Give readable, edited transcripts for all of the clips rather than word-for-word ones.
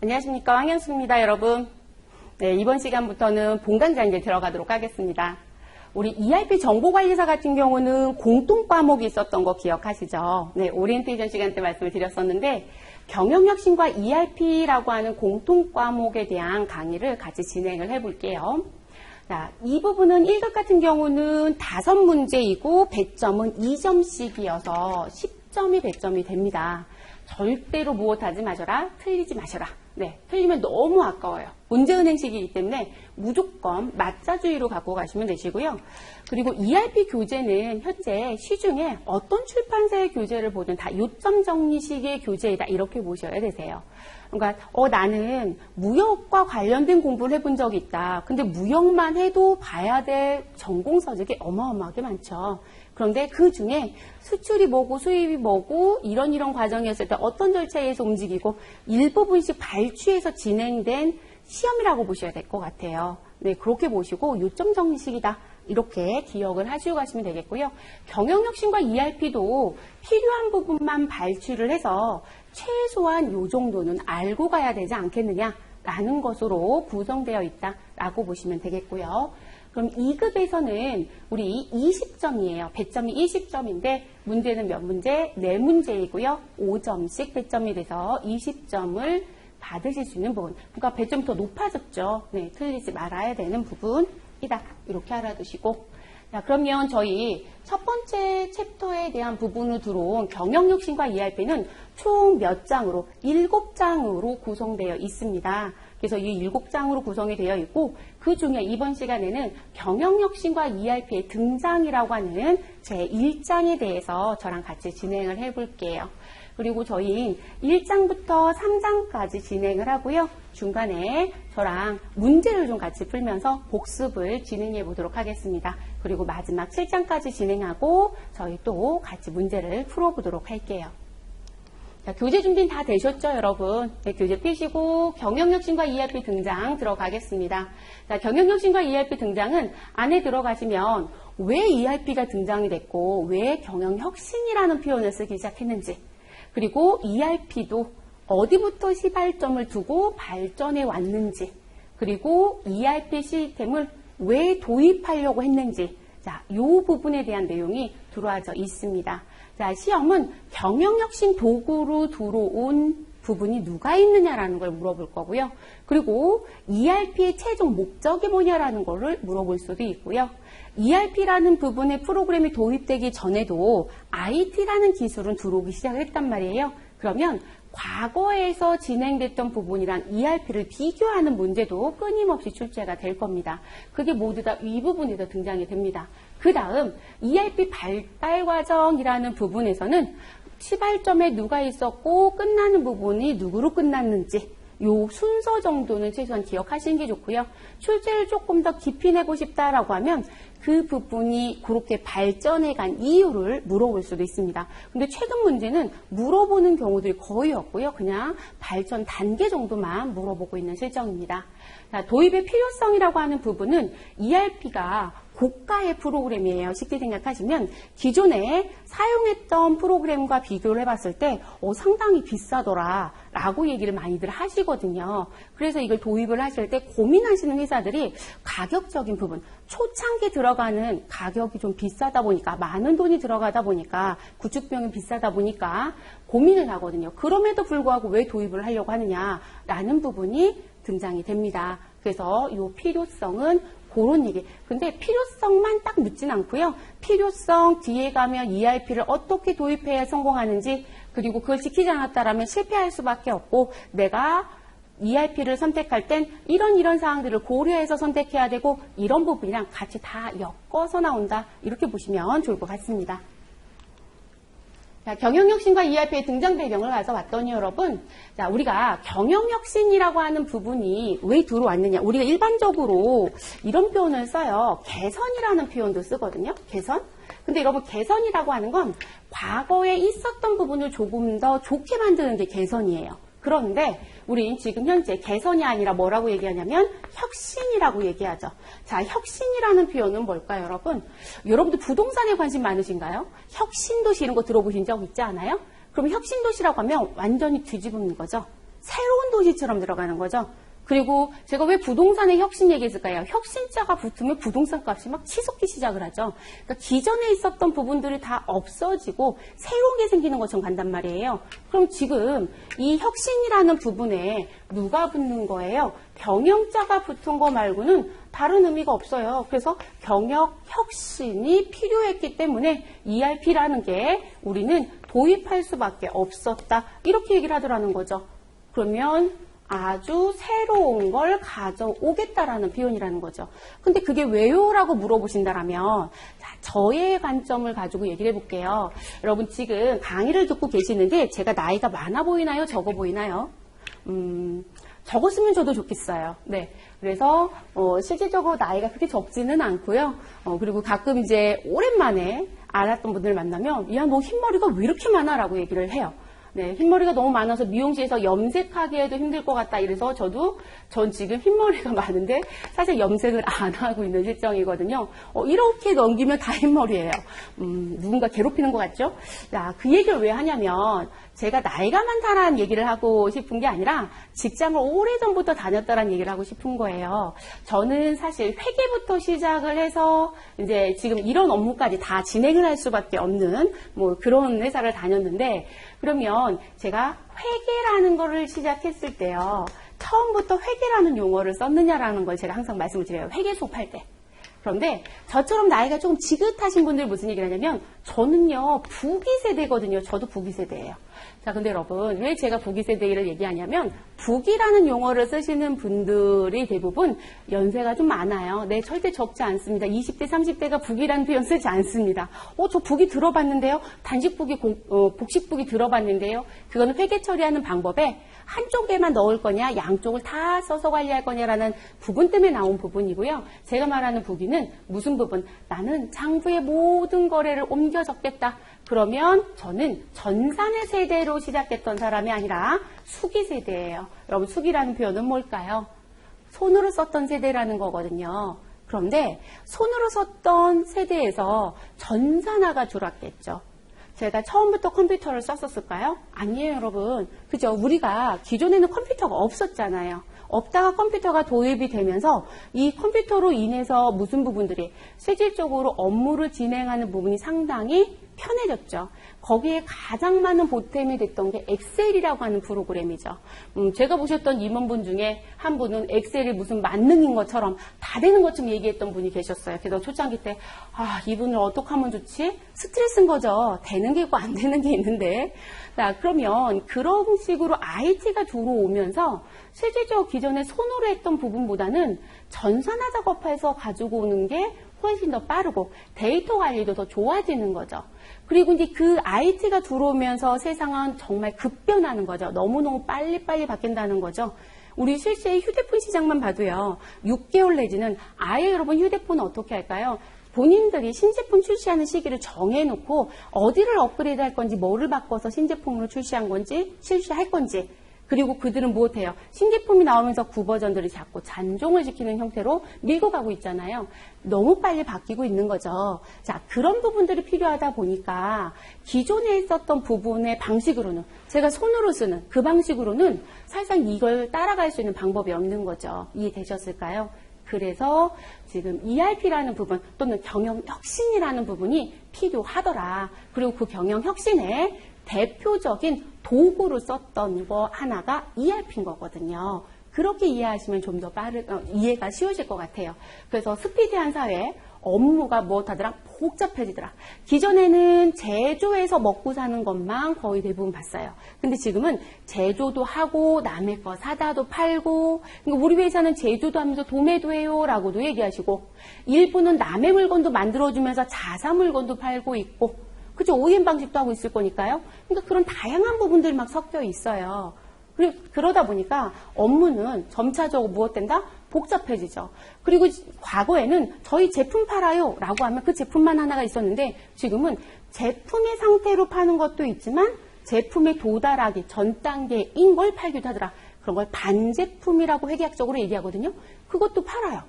안녕하십니까, 황현수입니다, 여러분. 네, 이번 시간부터는 본강좌 이제 들어가도록 하겠습니다. 우리 ERP 정보관리사 같은 경우는 공통 과목이 있었던 거 기억하시죠? 네, 오리엔테이션 시간 때 말씀을 드렸었는데 경영혁신과 ERP라고 하는 공통 과목에 대한 강의를 같이 진행을 해볼게요. 자, 이 부분은 1급 같은 경우는 5문제이고 배점은 2점씩이어서 10점이 배점이 됩니다. 절대로 무엇하지 마셔라, 틀리지 마셔라. 네, 틀리면 너무 아까워요. 문제은행식이기 때문에 무조건 맞자주의로 갖고 가시면 되시고요. 그리고 ERP 교재는 현재 시중에 어떤 출판사의 교재를 보든 다 요점 정리식의 교재이다, 이렇게 보셔야 되세요. 그러니까 나는 무역과 관련된 공부를 해본 적이 있다. 근데 무역만 해도 봐야 될 전공서적이 어마어마하게 많죠. 그런데 그 중에 수출이 뭐고 수입이 뭐고 이런 과정이었을 때 어떤 절차에서 움직이고 일부분씩 발췌해서 진행된 시험이라고 보셔야 될 것 같아요. 네, 그렇게 보시고 요점 정리식이다, 이렇게 기억을 하시고 가시면 되겠고요. 경영혁신과 ERP도 필요한 부분만 발췌를 해서 최소한 요 정도는 알고 가야 되지 않겠느냐라는 것으로 구성되어 있다라고 보시면 되겠고요. 그럼 2급에서는 우리 20점이에요. 배점이 20점인데 문제는 몇 문제? 4문제이고요. 5점씩 배점이 돼서 20점을 받으실 수 있는 부분. 그러니까 배점이 더 높아졌죠. 네, 틀리지 말아야 되는 부분이다, 이렇게 알아두시고. 자, 그러면 저희 첫 번째 챕터에 대한 부분으로 들어온 경영혁신과 ERP는 총 몇 장으로? 7장으로 구성되어 있습니다. 그래서 이 7장으로 구성이 되어 있고, 그 중에 이번 시간에는 경영혁신과 ERP의 등장이라고 하는 제 1장에 대해서 저랑 같이 진행을 해볼게요. 그리고 저희 1장부터 3장까지 진행을 하고요. 중간에 저랑 문제를 좀 같이 풀면서 복습을 진행해 보도록 하겠습니다. 그리고 마지막 7장까지 진행하고 저희 또 같이 문제를 풀어보도록 할게요. 자, 교재 준비는 다 되셨죠, 여러분? 네, 교재 펴시고 경영혁신과 ERP 등장 들어가겠습니다. 자, 경영혁신과 ERP 등장은 안에 들어가시면 왜 ERP가 등장이 됐고 왜 경영혁신이라는 표현을 쓰기 시작했는지, 그리고 ERP도 어디부터 시발점을 두고 발전해 왔는지, 그리고 ERP 시스템을 왜 도입하려고 했는지, 자, 이 부분에 대한 내용이 들어와져 있습니다. 자, 시험은 경영혁신 도구로 들어온 부분이 누가 있느냐라는 걸 물어볼 거고요. 그리고 ERP의 최종 목적이 뭐냐라는 거를 물어볼 수도 있고요. ERP라는 부분의 프로그램이 도입되기 전에도 IT라는 기술은 들어오기 시작했단 말이에요. 그러면 과거에서 진행됐던 부분이랑 ERP를 비교하는 문제도 끊임없이 출제가 될 겁니다. 그게 모두 다 이 부분에서 등장이 됩니다. 그 다음 ERP 발달 과정이라는 부분에서는 시발점에 누가 있었고 끝나는 부분이 누구로 끝났는지 요 순서 정도는 최소한 기억하시는 게 좋고요. 출제를 조금 더 깊이 내고 싶다라고 하면 그 부분이 그렇게 발전해 간 이유를 물어볼 수도 있습니다. 근데 최근 문제는 물어보는 경우들이 거의 없고요. 그냥 발전 단계 정도만 물어보고 있는 실정입니다. 자, 도입의 필요성이라고 하는 부분은 ERP가 고가의 프로그램이에요. 쉽게 생각하시면 기존에 사용했던 프로그램과 비교를 해봤을 때 상당히 비싸더라 라고 얘기를 많이들 하시거든요. 그래서 이걸 도입을 하실 때 고민하시는 회사들이 가격적인 부분, 초창기에 들어가는 가격이 좀 비싸다 보니까, 많은 돈이 들어가다 보니까, 구축비용이 비싸다 보니까 고민을 하거든요. 그럼에도 불구하고 왜 도입을 하려고 하느냐라는 부분이 등장이 됩니다. 그래서 이 필요성은 그런 얘기. 근데 필요성만 딱 묻진 않고요. 필요성 뒤에 가면 ERP를 어떻게 도입해야 성공하는지, 그리고 그걸 지키지 않았다라면 실패할 수밖에 없고, 내가 ERP를 선택할 땐 이런 사항들을 고려해서 선택해야 되고, 이런 부분이랑 같이 다 엮어서 나온다, 이렇게 보시면 좋을 것 같습니다. 자, 경영혁신과 ERP의 등장 배경을 가져왔더니 여러분, 자, 우리가 경영혁신이라고 하는 부분이 왜 들어왔느냐. 우리가 일반적으로 이런 표현을 써요. 개선이라는 표현도 쓰거든요. 개선. 근데 여러분, 개선이라고 하는 건 과거에 있었던 부분을 조금 더 좋게 만드는 게 개선이에요. 그런데 우린 지금 현재 개선이 아니라 뭐라고 얘기하냐면 혁신이라고 얘기하죠. 자, 혁신이라는 표현은 뭘까요, 여러분? 여러분들 부동산에 관심 많으신가요? 혁신도시 이런 거 들어보신 적 있지 않아요? 그럼 혁신도시라고 하면 완전히 뒤집는 거죠. 새로운 도시처럼 들어가는 거죠. 그리고 제가 왜 부동산의 혁신 얘기했을까요? 혁신자가 붙으면 부동산 값이 막 치솟기 시작을 하죠. 그러니까 기존에 있었던 부분들이 다 없어지고 새로운 게 생기는 것처럼 간단 말이에요. 그럼 지금 이 혁신이라는 부분에 누가 붙는 거예요? 경영자가 붙은 거 말고는 다른 의미가 없어요. 그래서 경영 혁신이 필요했기 때문에 ERP라는 게 우리는 도입할 수밖에 없었다. 이렇게 얘기를 하더라는 거죠. 그러면 아주 새로운 걸 가져오겠다라는 표현이라는 거죠. 근데 그게 왜요? 라고 물어보신다라면 저의 관점을 가지고 얘기를 해볼게요. 여러분 지금 강의를 듣고 계시는데 제가 나이가 많아 보이나요? 적어 보이나요? 적었으면 저도 좋겠어요. 네. 그래서 실질적으로 나이가 그렇게 적지는 않고요. 그리고 가끔 이제 오랜만에 알았던 분들 만나면 야, 너 흰머리가 왜 이렇게 많아? 라고 얘기를 해요. 네, 흰머리가 너무 많아서 미용실에서 염색하기에도 힘들 것 같다. 이래서 전 지금 흰머리가 많은데 사실 염색을 안 하고 있는 실정이거든요. 이렇게 넘기면 다 흰머리예요. 누군가 괴롭히는 것 같죠? 자, 그 얘기를 왜 하냐면 제가 나이가 많다라는 얘기를 하고 싶은 게 아니라 직장을 오래전부터 다녔다라는 얘기를 하고 싶은 거예요. 저는 사실 회계부터 시작을 해서 이제 지금 이런 업무까지 다 진행을 할 수밖에 없는 뭐 그런 회사를 다녔는데 그러면 제가 회계라는 거를 시작했을 때요. 처음부터 회계라는 용어를 썼느냐라는 걸 제가 항상 말씀을 드려요. 회계 수업할 때. 그런데 저처럼 나이가 조금 지긋하신 분들 무슨 얘기를 하냐면 저는요 부기 세대거든요. 저도 부기 세대예요. 자, 근데 여러분 왜 제가 부기 세대를 얘기하냐면 부기라는 용어를 쓰시는 분들이 대부분 연세가 좀 많아요. 네, 절대 적지 않습니다. 20대, 30대가 부기라는 표현 쓰지 않습니다. 저 부기 들어봤는데요. 단식 부기, 복식 부기 들어봤는데요. 그거는 회계 처리하는 방법에 한쪽에만 넣을 거냐, 양쪽을 다 써서 관리할 거냐라는 부분 때문에 나온 부분이고요. 제가 말하는 부기는 무슨 부분? 나는 장부의 모든 거래를 옮겨 적겠다. 그러면 저는 전산의 세대로 시작했던 사람이 아니라 수기 세대예요. 여러분 수기라는 표현은 뭘까요? 손으로 썼던 세대라는 거거든요. 그런데 손으로 썼던 세대에서 전산화가 줄었겠죠. 제가 처음부터 컴퓨터를 썼었을까요? 아니에요, 여러분. 그죠? 우리가 기존에는 컴퓨터가 없었잖아요. 없다가 컴퓨터가 도입이 되면서 이 컴퓨터로 인해서 무슨 부분들이 실질적으로 업무를 진행하는 부분이 상당히 편해졌죠. 거기에 가장 많은 보탬이 됐던 게 엑셀이라고 하는 프로그램이죠. 제가 보셨던 임원분 중에 한 분은 엑셀이 무슨 만능인 것처럼 다 되는 것처럼 얘기했던 분이 계셨어요. 그래서 초창기 때 이분을 어떻게 하면 좋지? 스트레스인 거죠. 되는 게 있고 안 되는 게 있는데. 자, 그러면 그런 식으로 IT가 들어오면서 실질적으로 기존에 손으로 했던 부분보다는 전산화 작업해서 가지고 오는 게 훨씬 더 빠르고 데이터 관리도 더 좋아지는 거죠. 그리고 이제 그 IT가 들어오면서 세상은 정말 급변하는 거죠. 너무너무 빨리빨리 바뀐다는 거죠. 우리 실제 휴대폰 시장만 봐도요. 6개월 내지는 아예 여러분 휴대폰은 어떻게 할까요? 본인들이 신제품 출시하는 시기를 정해놓고 어디를 업그레이드 할 건지 뭐를 바꿔서 신제품으로 출시한 건지 실시할 건지 그리고 그들은 무엇해요? 신제품이 나오면서 구버전들이 자꾸 잔종을 지키는 형태로 밀고 가고 있잖아요. 너무 빨리 바뀌고 있는 거죠. 자, 그런 부분들이 필요하다 보니까 기존에 있었던 부분의 방식으로는 제가 손으로 쓰는 그 방식으로는 사실상 이걸 따라갈 수 있는 방법이 없는 거죠. 이해되셨을까요? 그래서 지금 ERP라는 부분 또는 경영혁신이라는 부분이 필요하더라. 그리고 그 경영혁신에 대표적인 도구로 썼던 거 하나가 ERP인 거거든요. 그렇게 이해하시면 좀 더 이해가 쉬워질 것 같아요. 그래서 스피디한 사회, 업무가 무엇하더라? 복잡해지더라. 기존에는 제조해서 먹고 사는 것만 거의 대부분 봤어요. 근데 지금은 제조도 하고 남의 거 사다도 팔고 그러니까 우리 회사는 제조도 하면서 도매도 해요 라고도 얘기하시고 일부는 남의 물건도 만들어주면서 자사 물건도 팔고 있고 그죠? OEM 방식도 하고 있을 거니까요. 그러니까 그런 다양한 부분들이 막 섞여 있어요. 그러다 보니까 업무는 점차적으로 무엇 된다? 복잡해지죠. 그리고 과거에는 저희 제품 팔아요 라고 하면 그 제품만 하나가 있었는데 지금은 제품의 상태로 파는 것도 있지만 제품에 도달하기 전 단계인 걸 팔기도 하더라. 그런 걸 반제품이라고 회계학적으로 얘기하거든요. 그것도 팔아요.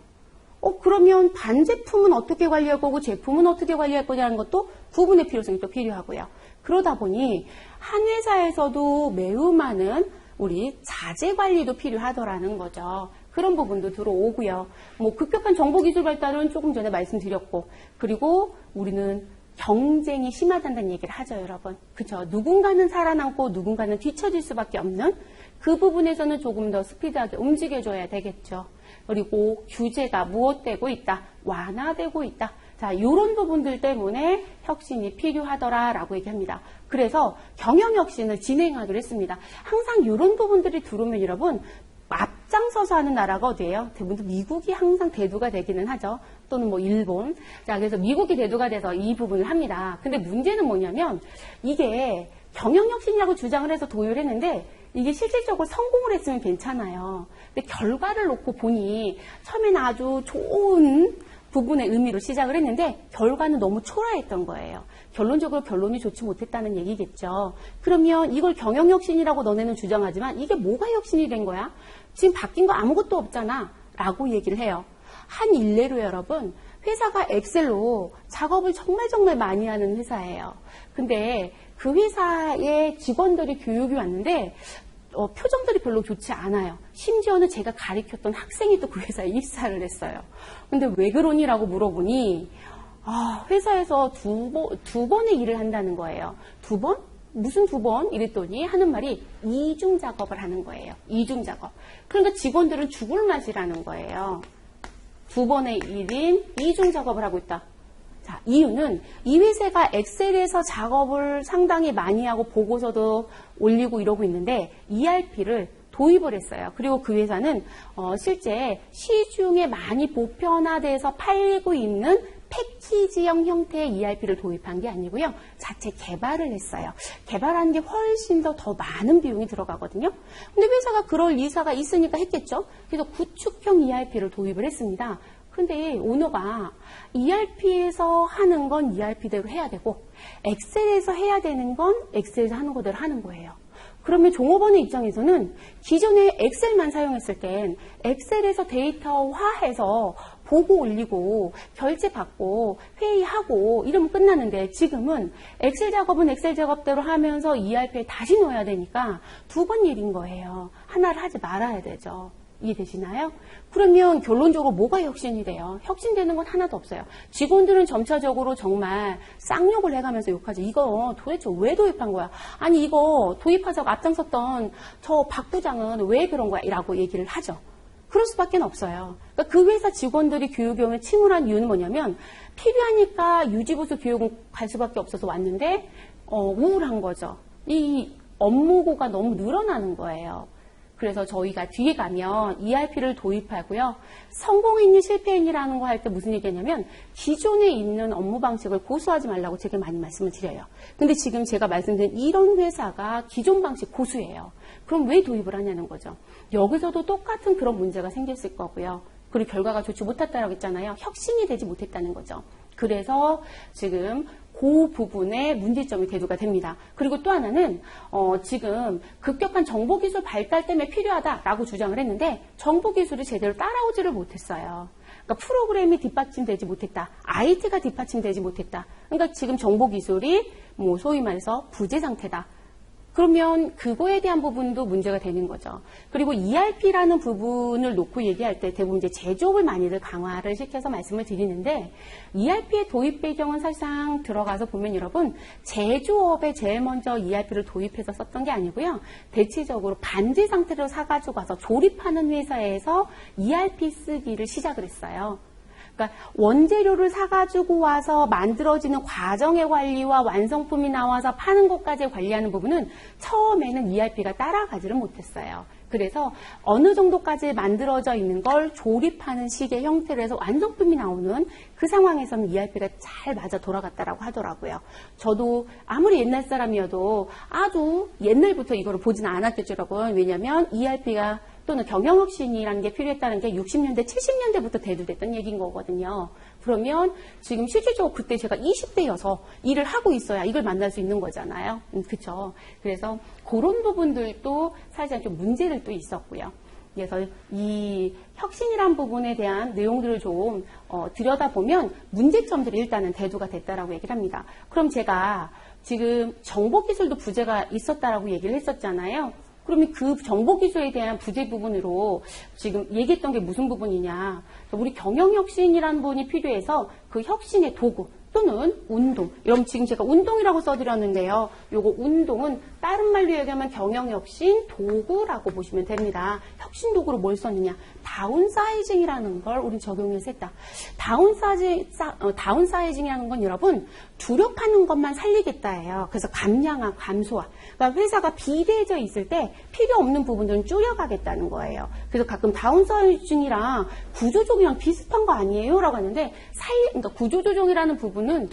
그러면 반제품은 어떻게 관리할 거고 제품은 어떻게 관리할 거냐는 것도 구분의 필요성이 또 필요하고요. 그러다 보니 한 회사에서도 매우 많은 우리 자재 관리도 필요하더라는 거죠. 그런 부분도 들어오고요. 뭐 급격한 정보기술 발달은 조금 전에 말씀드렸고, 그리고 우리는 경쟁이 심하다는 얘기를 하죠, 여러분. 그죠? 누군가는 살아남고 누군가는 뒤처질 수밖에 없는 그 부분에서는 조금 더 스피드하게 움직여줘야 되겠죠. 그리고 규제가 무엇되고 있다, 완화되고 있다. 자, 이런 부분들 때문에 혁신이 필요하더라라고 얘기합니다. 그래서 경영혁신을 진행하기로 했습니다. 항상 이런 부분들이 들어오면 여러분, 앞장서서 하는 나라가 어디예요? 대부분 미국이 항상 대두가 되기는 하죠. 또는 뭐 일본. 자, 그래서 미국이 대두가 돼서 이 부분을 합니다. 근데 문제는 뭐냐면 이게 경영혁신이라고 주장을 해서 도입을 했는데 이게 실질적으로 성공을 했으면 괜찮아요. 근데 결과를 놓고 보니 처음에는 아주 좋은 부분의 의미로 시작을 했는데 결과는 너무 초라했던 거예요. 결론적으로 결론이 좋지 못했다는 얘기겠죠. 그러면 이걸 경영혁신이라고 너네는 주장하지만 이게 뭐가 혁신이 된 거야? 지금 바뀐 거 아무것도 없잖아 라고 얘기를 해요. 한 일례로 여러분, 회사가 엑셀로 작업을 정말 많이 하는 회사예요. 근데 그 회사의 직원들이 교육이 왔는데 표정들이 별로 좋지 않아요. 심지어는 제가 가르쳤던 학생이 또 그 회사에 입사를 했어요. 근데 왜 그러니라고 물어보니 회사에서 두 번의 일을 한다는 거예요. 두 번? 무슨 두 번? 이랬더니 하는 말이 이중 작업을 하는 거예요. 이중 작업. 그러니까 직원들은 죽을 맛이라는 거예요. 두 번의 일인 이중 작업을 하고 있다. 자, 이유는 이 회사가 엑셀에서 작업을 상당히 많이 하고 보고서도 올리고 이러고 있는데 ERP를 도입을 했어요. 그리고 그 회사는 실제 시중에 많이 보편화돼서 팔리고 있는 패키지형 형태의 ERP를 도입한 게 아니고요. 자체 개발을 했어요. 개발하는 게 훨씬 더 많은 비용이 들어가거든요. 근데 회사가 그럴 이사가 있으니까 했겠죠. 그래서 구축형 ERP를 도입을 했습니다. 근데 오너가 ERP에서 하는 건 ERP대로 해야 되고 엑셀에서 해야 되는 건 엑셀에서 하는 거대로 하는 거예요. 그러면 종업원의 입장에서는 기존에 엑셀만 사용했을 땐 엑셀에서 데이터화해서 보고 올리고 결제받고 회의하고 이러면 끝나는데 지금은 엑셀 작업은 엑셀 작업대로 하면서 ERP에 다시 넣어야 되니까 두 번 일인 거예요. 하나를 하지 말아야 되죠. 이해되시나요? 그러면 결론적으로 뭐가 혁신이 돼요? 혁신되는 건 하나도 없어요. 직원들은 점차적으로 정말 쌍욕을 해가면서 욕하죠. 이거 도대체 왜 도입한 거야? 아니 이거 도입하자고 앞장섰던 저 박 부장은 왜 그런 거야? 라고 얘기를 하죠. 그럴 수밖에 없어요. 그러니까 그 회사 직원들이 교육용에 침울한 이유는 뭐냐면 필요하니까 유지보수 교육은 갈 수밖에 없어서 왔는데 우울한 거죠. 이 업무고가 너무 늘어나는 거예요. 그래서 저희가 뒤에 가면 ERP를 도입하고요. 성공했니 실패했니라는 거 할 때 무슨 얘기냐면 기존에 있는 업무 방식을 고수하지 말라고 제가 많이 말씀을 드려요. 근데 지금 제가 말씀드린 이런 회사가 기존 방식 고수예요. 그럼 왜 도입을 하냐는 거죠. 여기서도 똑같은 그런 문제가 생겼을 거고요. 그리고 결과가 좋지 못했다라고 했잖아요. 혁신이 되지 못했다는 거죠. 그래서 지금 그 부분에 문제점이 대두가 됩니다. 그리고 또 하나는 지금 급격한 정보기술 발달 때문에 필요하다라고 주장을 했는데 정보기술이 제대로 따라오지를 못했어요. 그러니까 프로그램이 뒷받침되지 못했다. IT가 뒷받침되지 못했다. 그러니까 지금 정보기술이 뭐 소위 말해서 부재 상태다. 그러면 그거에 대한 부분도 문제가 되는 거죠. 그리고 ERP라는 부분을 놓고 얘기할 때 대부분 이제 제조업을 많이들 강화를 시켜서 말씀을 드리는데 ERP의 도입 배경은 사실상 들어가서 보면 여러분 제조업에 제일 먼저 ERP를 도입해서 썼던 게 아니고요. 대체적으로 반지 상태로 사가지고 와서 조립하는 회사에서 ERP 쓰기를 시작을 했어요. 그러니까 원재료를 사가지고 와서 만들어지는 과정의 관리와 완성품이 나와서 파는 것까지 관리하는 부분은 처음에는 ERP가 따라가지를 못했어요. 그래서 어느 정도까지 만들어져 있는 걸 조립하는 식의 형태로 해서 완성품이 나오는 그 상황에서는 ERP가 잘 맞아 돌아갔다라고 하더라고요. 저도 아무리 옛날 사람이어도 아주 옛날부터 이거를 보지는 않았겠죠, 여러분. 왜냐하면 ERP가 또는 경영혁신이라는 게 필요했다는 게 60년대, 70년대부터 대두됐던 얘기인 거거든요. 그러면 지금 실질적으로 그때 제가 20대여서 일을 하고 있어야 이걸 만날 수 있는 거잖아요. 그렇죠. 그래서 그런 부분들도 사실상 좀 문제를 또 있었고요. 그래서 이 혁신이란 부분에 대한 내용들을 좀 들여다보면 문제점들이 일단은 대두가 됐다라고 얘기를 합니다. 그럼 제가 지금 정보기술도 부재가 있었다라고 얘기를 했었잖아요. 그러면 그 정보기술에 대한 부재 부분으로 지금 얘기했던 게 무슨 부분이냐. 우리 경영혁신이라는 부분이 필요해서 그 혁신의 도구 또는 운동. 여러분 지금 제가 운동이라고 써드렸는데요. 요거 운동은 다른 말로 얘기하면 경영혁신 도구라고 보시면 됩니다. 혁신 도구로 뭘 썼느냐. 다운사이징이라는 걸 우린 적용해서 했다. 다운사이징이라는 건 여러분 주력하는 것만 살리겠다예요. 그래서 감량화, 감소화. 그러니까 회사가 비대해져 있을 때 필요 없는 부분들은 줄여가겠다는 거예요. 그래서 가끔 다운사이징이랑 구조조정이랑 비슷한 거 아니에요? 라고 하는데 그러니까 구조조정이라는 부분은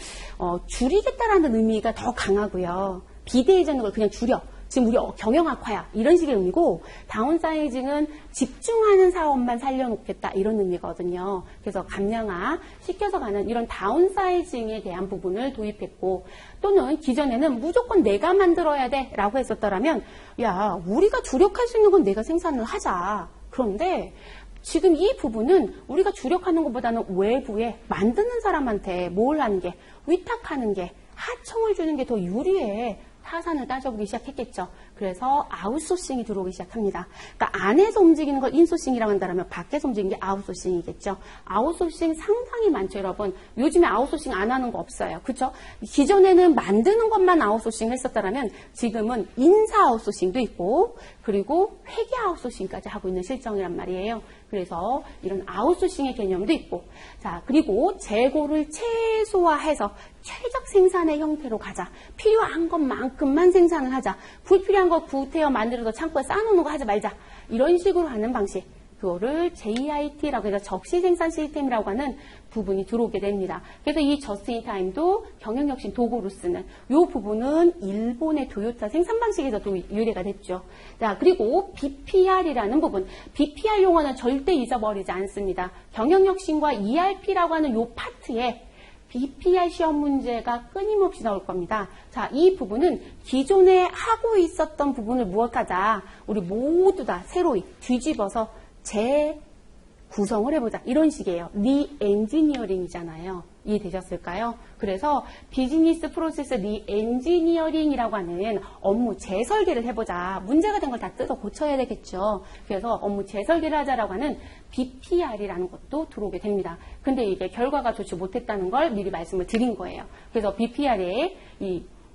줄이겠다라는 의미가 더 강하고요. 비대해지는 걸 그냥 줄여. 지금 우리 경영악화야 이런 식의 의미고 다운사이징은 집중하는 사업만 살려놓겠다 이런 의미거든요. 그래서 감량화 시켜서 가는 이런 다운사이징에 대한 부분을 도입했고 또는 기존에는 무조건 내가 만들어야 돼 라고 했었더라면 야 우리가 주력할 수 있는 건 내가 생산을 하자. 그런데 지금 이 부분은 우리가 주력하는 것보다는 외부에 만드는 사람한테 뭘 하는 게 위탁하는 게 하청을 주는 게 더 유리해. 타산을 따져보기 시작했겠죠. 그래서 아웃소싱이 들어오기 시작합니다. 그러니까 안에서 움직이는 걸 인소싱이라고 한다면 밖에서 움직이는 게 아웃소싱이겠죠. 아웃소싱 상당히 많죠, 여러분. 요즘에 아웃소싱 안 하는 거 없어요. 그렇죠? 기존에는 만드는 것만 아웃소싱 했었다면 지금은 인사 아웃소싱도 있고 그리고 회계 아웃소싱까지 하고 있는 실정이란 말이에요. 그래서 이런 아웃소싱의 개념도 있고 자 그리고 재고를 최소화해서 최적 생산의 형태로 가자. 필요한 것만큼만 생산을 하자. 불필요한 거 구태여 만들어서 창고에 쌓아놓는 거 하지 말자. 이런 식으로 하는 방식. 그거를 JIT라고 해서 적시 생산 시스템이라고 하는 부분이 들어오게 됩니다. 그래서 이 저스트인타임도 경영혁신 도구로 쓰는 이 부분은 일본의 토요타 생산 방식에서도 유래가 됐죠. 자 그리고 BPR이라는 부분. BPR 용어는 절대 잊어버리지 않습니다. 경영혁신과 ERP라고 하는 이 파트에 BPR 시험 문제가 끊임없이 나올 겁니다. 자, 이 부분은 기존에 하고 있었던 부분을 무엇하자. 우리 모두 다 새로 뒤집어서 재구성을 해보자. 이런 식이에요. 리엔지니어링이잖아요. 이해되셨을까요? 그래서 비즈니스 프로세스 리엔지니어링이라고 하는 업무 재설계를 해보자. 문제가 된 걸 다 뜯어 고쳐야 되겠죠. 그래서 업무 재설계를 하자라고 하는 BPR이라는 것도 들어오게 됩니다. 근데 이게 결과가 좋지 못했다는 걸 미리 말씀을 드린 거예요. 그래서 BPR에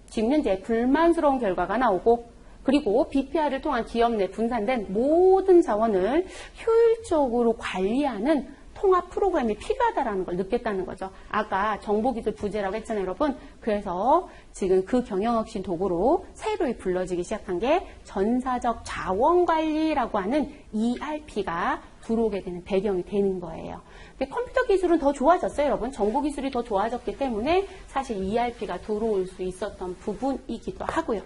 지금 현재 불만스러운 결과가 나오고 그리고 BPR을 통한 기업 내 분산된 모든 자원을 효율적으로 관리하는 통합 프로그램이 필요하다는 걸 느꼈다는 거죠. 아까 정보기술 부재라고 했잖아요, 여러분. 그래서 지금 그 경영혁신 도구로 새로 불러지기 시작한 게 전사적 자원관리라고 하는 ERP가 들어오게 되는 배경이 되는 거예요. 근데 컴퓨터 기술은 더 좋아졌어요, 여러분. 정보기술이 더 좋아졌기 때문에 사실 ERP가 들어올 수 있었던 부분이기도 하고요.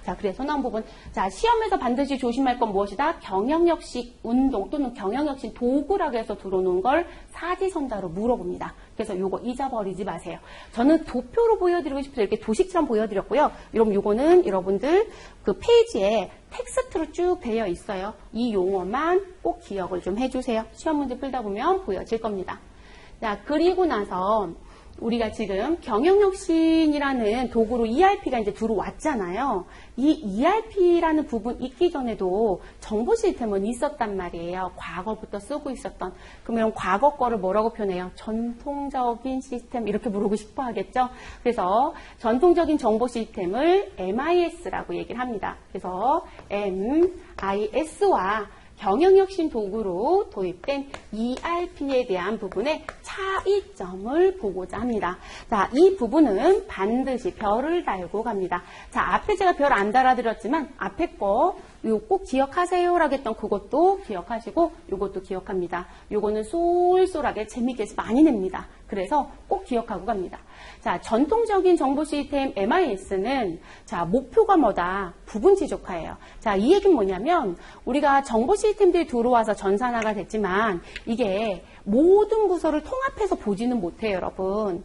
자, 그래서 나온 부분. 자, 시험에서 반드시 조심할 건 무엇이다? 경영혁신 운동 또는 경영혁신 도구라고 해서 들어오는 걸 사지선다로 물어봅니다. 그래서 요거 잊어버리지 마세요. 저는 도표로 보여드리고 싶어서 이렇게 도식처럼 보여드렸고요. 여러분 요거는 여러분들 그 페이지에 텍스트로 쭉 되어 있어요. 이 용어만 꼭 기억을 좀 해주세요. 시험 문제 풀다 보면 보여질 겁니다. 자, 그리고 나서 우리가 지금 경영혁신이라는 도구로 ERP가 이제 들어왔잖아요. 이 ERP라는 부분 있기 전에도 정보 시스템은 있었단 말이에요. 과거부터 쓰고 있었던. 그러면 과거 거를 뭐라고 표현해요? 전통적인 시스템 이렇게 부르고 싶어 하겠죠. 그래서 전통적인 정보 시스템을 MIS라고 얘기를 합니다. 그래서 MIS와 경영혁신 도구로 도입된 ERP에 대한 부분의 차이점을 보고자 합니다. 자, 이 부분은 반드시 별을 달고 갑니다. 자, 앞에 제가 별 안 달아드렸지만 앞에 거 이거 꼭 기억하세요라고 했던 그것도 기억하시고 이것도 기억합니다. 이거는 쏠쏠하게 재밌게 해서 많이 냅니다. 그래서 꼭 기억하고 갑니다. 자, 전통적인 정보 시스템 MIS는 자, 목표가 뭐다? 부분 지적화예요. 자, 이 얘기는 뭐냐면 우리가 정보 시스템들이 들어와서 전산화가 됐지만 이게 모든 부서를 통합해서 보지는 못해요, 여러분.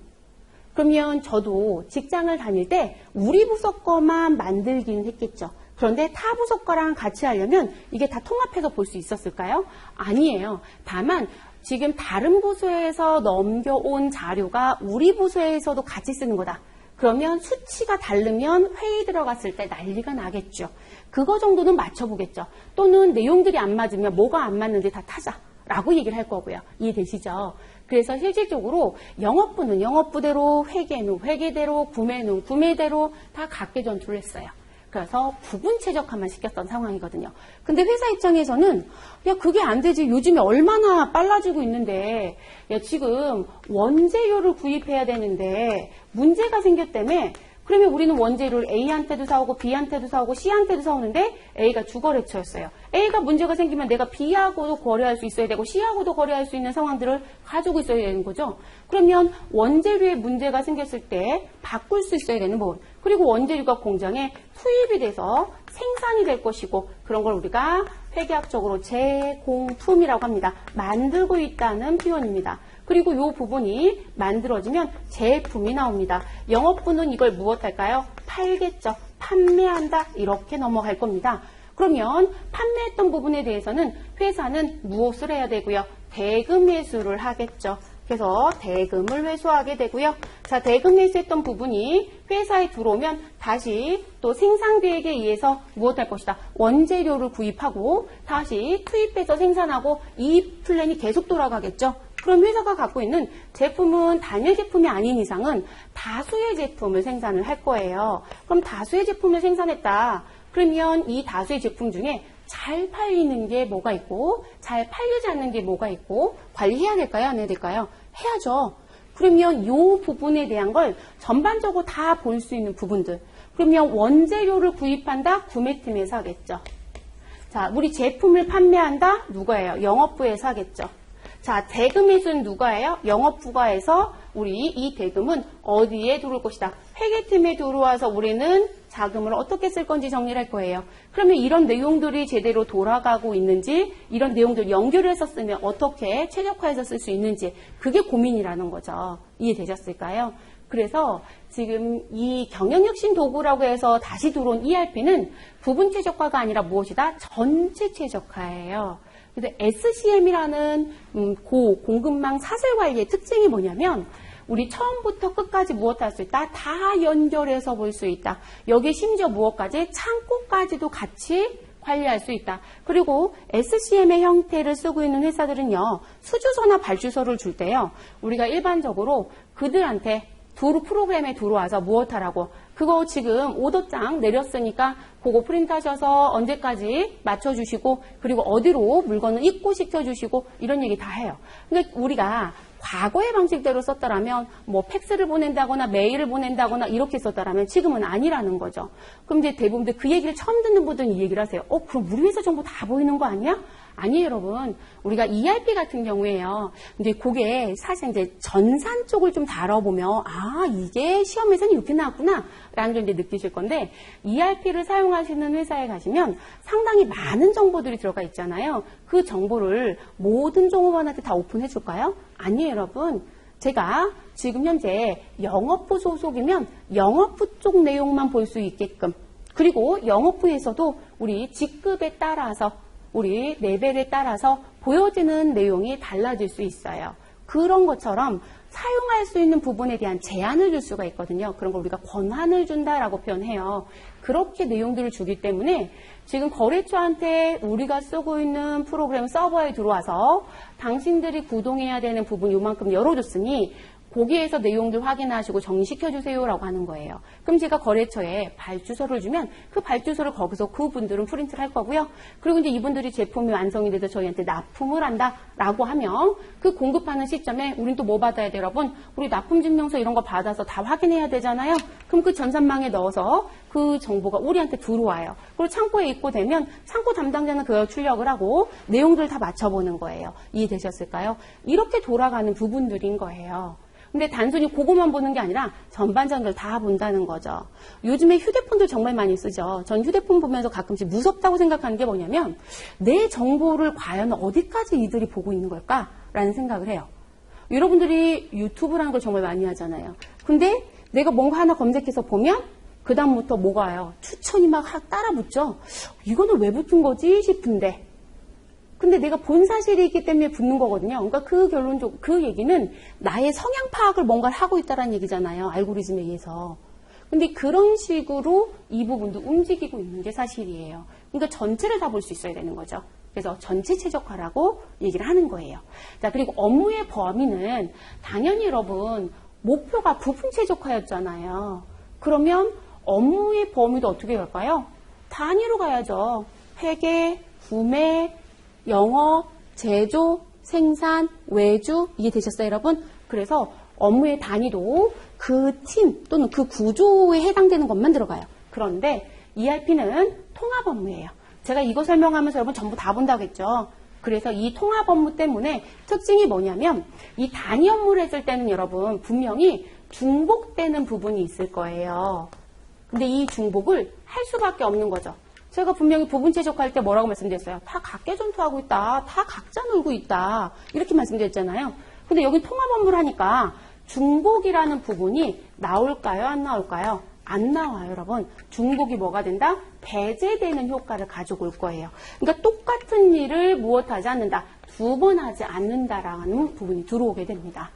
그러면 저도 직장을 다닐 때 우리 부서 거만 만들기는 했겠죠. 그런데 타 부서 거랑 같이 하려면 이게 다 통합해서 볼 수 있었을까요? 아니에요. 다만 지금 다른 부서에서 넘겨온 자료가 우리 부서에서도 같이 쓰는 거다. 그러면 수치가 다르면 회의 들어갔을 때 난리가 나겠죠. 그거 정도는 맞춰보겠죠. 또는 내용들이 안 맞으면 뭐가 안 맞는지 다 타자라고 얘기를 할 거고요. 이해되시죠? 그래서 실질적으로 영업부는 영업부대로, 회계는 회계대로, 구매는 구매대로 다 각계 전투를 했어요. 그래서 부분 최적화만 시켰던 상황이거든요. 근데 회사 입장에서는 야 그게 안 되지. 요즘에 얼마나 빨라지고 있는데 야 지금 원재료를 구입해야 되는데 문제가 생겼다며. 그러면 우리는 원재료를 A한테도 사오고 B한테도 사오고 C한테도 사오는데 A가 주거래처였어요. A가 문제가 생기면 내가 B하고도 거래할 수 있어야 되고 C하고도 거래할 수 있는 상황들을 가지고 있어야 되는 거죠. 그러면 원재료에 문제가 생겼을 때 바꿀 수 있어야 되는 부분. 그리고 원재료가 공장에 투입이 돼서 생산이 될 것이고 그런 걸 우리가 회계학적으로 재공품이라고 합니다. 만들고 있다는 표현입니다. 그리고 이 부분이 만들어지면 제품이 나옵니다. 영업부는 이걸 무엇할까요? 팔겠죠. 판매한다. 이렇게 넘어갈 겁니다. 그러면 판매했던 부분에 대해서는 회사는 무엇을 해야 되고요? 대금 회수를 하겠죠. 그래서 대금을 회수하게 되고요. 자, 대금 회수했던 부분이 회사에 들어오면 다시 또 생산계획에 의해서 무엇할 것이다? 원재료를 구입하고 다시 투입해서 생산하고 이 플랜이 계속 돌아가겠죠. 그럼 회사가 갖고 있는 제품은 단일 제품이 아닌 이상은 다수의 제품을 생산을 할 거예요. 그럼 다수의 제품을 생산했다. 그러면 이 다수의 제품 중에 잘 팔리는 게 뭐가 있고 잘 팔리지 않는 게 뭐가 있고 관리해야 될까요? 안 해야 될까요? 해야죠. 그러면 이 부분에 대한 걸 전반적으로 다 볼 수 있는 부분들. 그러면 원재료를 구입한다? 구매팀에서 하겠죠. 자, 우리 제품을 판매한다? 누가예요? 영업부에서 하겠죠. 자, 대금 회수는 누가 해요? 영업부가 해서 우리 이 대금은 어디에 들어올 것이다? 회계팀에 들어와서 우리는 자금을 어떻게 쓸 건지 정리를 할 거예요. 그러면 이런 내용들이 제대로 돌아가고 있는지, 이런 내용들 연결해서 쓰면 어떻게 최적화해서 쓸 수 있는지, 그게 고민이라는 거죠. 이해되셨을까요? 그래서 지금 이 경영혁신 도구라고 해서 다시 들어온 ERP는 부분 최적화가 아니라 무엇이다? 전체 최적화예요. 그래서 SCM이라는 공급망 사슬 관리의 특징이 뭐냐면 우리 처음부터 끝까지 무엇 할 수 있다? 다 연결해서 볼 수 있다. 여기에 심지어 무엇까지? 창고까지도 같이 관리할 수 있다. 그리고 SCM의 형태를 쓰고 있는 회사들은요. 수주서나 발주서를 줄 때요. 우리가 일반적으로 그들한테 프로그램에 들어와서 무엇 하라고 그거 지금 오더장 내렸으니까 그거 프린트하셔서 언제까지 맞춰주시고 그리고 어디로 물건을 입고시켜주시고 이런 얘기 다 해요. 근데 우리가 과거의 방식대로 썼더라면 뭐 팩스를 보낸다거나 메일을 보낸다거나 이렇게 썼더라면 지금은 아니라는 거죠. 그럼 이제 대부분 그 얘기를 처음 듣는 분들은 이 얘기를 하세요. 그럼 우리 회사 정보 다 보이는 거 아니야? 아니에요, 여러분. 우리가 ERP 같은 경우에요. 근데 그게 사실 이제 전산 쪽을 좀 다뤄보면 이게 시험에서는 이렇게 나왔구나 라는 걸 이제 느끼실 건데 ERP를 사용하시는 회사에 가시면 상당히 많은 정보들이 들어가 있잖아요. 그 정보를 모든 종업원한테 다 오픈해 줄까요? 아니에요, 여러분. 제가 지금 현재 영업부 소속이면 영업부 쪽 내용만 볼 수 있게끔 그리고 영업부에서도 우리 직급에 따라서 우리 레벨에 따라서 보여지는 내용이 달라질 수 있어요. 그런 것처럼 사용할 수 있는 부분에 대한 제한을 줄 수가 있거든요. 그런 걸 우리가 권한을 준다라고 표현해요. 그렇게 내용들을 주기 때문에 지금 거래처한테 우리가 쓰고 있는 프로그램 서버에 들어와서 당신들이 구동해야 되는 부분 요만큼 열어줬으니 거기에서 내용들 확인하시고 정리시켜주세요라고 하는 거예요. 그럼 제가 거래처에 발주서를 주면 그 발주서를 거기서 그분들은 프린트를 할 거고요. 그리고 이제 이분들이 제품이 완성이 돼서 저희한테 납품을 한다라고 하면 그 공급하는 시점에 우린 또 뭐 받아야 돼요, 여러분? 우리 납품증명서 이런 거 받아서 다 확인해야 되잖아요. 그럼 그 전산망에 넣어서 그 정보가 우리한테 들어와요. 그리고 창고에 입고되면 창고 담당자는 그걸 출력을 하고 내용들을 다 맞춰보는 거예요. 이해되셨을까요? 이렇게 돌아가는 부분들인 거예요. 근데 단순히 그거만 보는 게 아니라 전반적인 걸 다 본다는 거죠. 요즘에 휴대폰들 정말 많이 쓰죠. 전 휴대폰 보면서 가끔씩 무섭다고 생각하는 게 뭐냐면 내 정보를 과연 어디까지 이들이 보고 있는 걸까라는 생각을 해요. 여러분들이 유튜브라는 걸 정말 많이 하잖아요. 근데 내가 뭔가 하나 검색해서 보면 그 다음부터 뭐가 와요? 추천이 막 따라 붙죠. 이거는 왜 붙은 거지 싶은데 근데 내가 본 사실이 있기 때문에 붙는 거거든요. 그러니까 그 얘기는 나의 성향 파악을 뭔가를 하고 있다는 얘기잖아요. 알고리즘에 의해서. 근데 그런 식으로 이 부분도 움직이고 있는 게 사실이에요. 그러니까 전체를 다 볼 수 있어야 되는 거죠. 그래서 전체 최적화라고 얘기를 하는 거예요. 자, 그리고 업무의 범위는 당연히 여러분 목표가 부분 최적화였잖아요. 그러면 업무의 범위도 어떻게 갈까요? 단위로 가야죠. 회계, 구매, 영업, 제조, 생산, 외주 이해되셨어요, 여러분? 그래서 업무의 단위도 그 팀 또는 그 구조에 해당되는 것만 들어가요. 그런데 ERP는 통합 업무예요. 제가 이거 설명하면서 여러분 전부 다 본다고 했죠. 그래서 이 통합 업무 때문에 특징이 뭐냐면 이 단위 업무를 했을 때는 여러분 분명히 중복되는 부분이 있을 거예요. 근데 이 중복을 할 수밖에 없는 거죠. 제가 분명히 부분 최적화할 때 뭐라고 말씀드렸어요? 다 각계 전투하고 있다. 다 각자 놀고 있다. 이렇게 말씀드렸잖아요. 근데 여기 통합 업무를 하니까 중복이라는 부분이 나올까요? 안 나올까요? 안 나와요, 여러분. 중복이 뭐가 된다? 배제되는 효과를 가지고 올 거예요. 그러니까 똑같은 일을 무엇하지 않는다? 두 번 하지 않는다라는 부분이 들어오게 됩니다.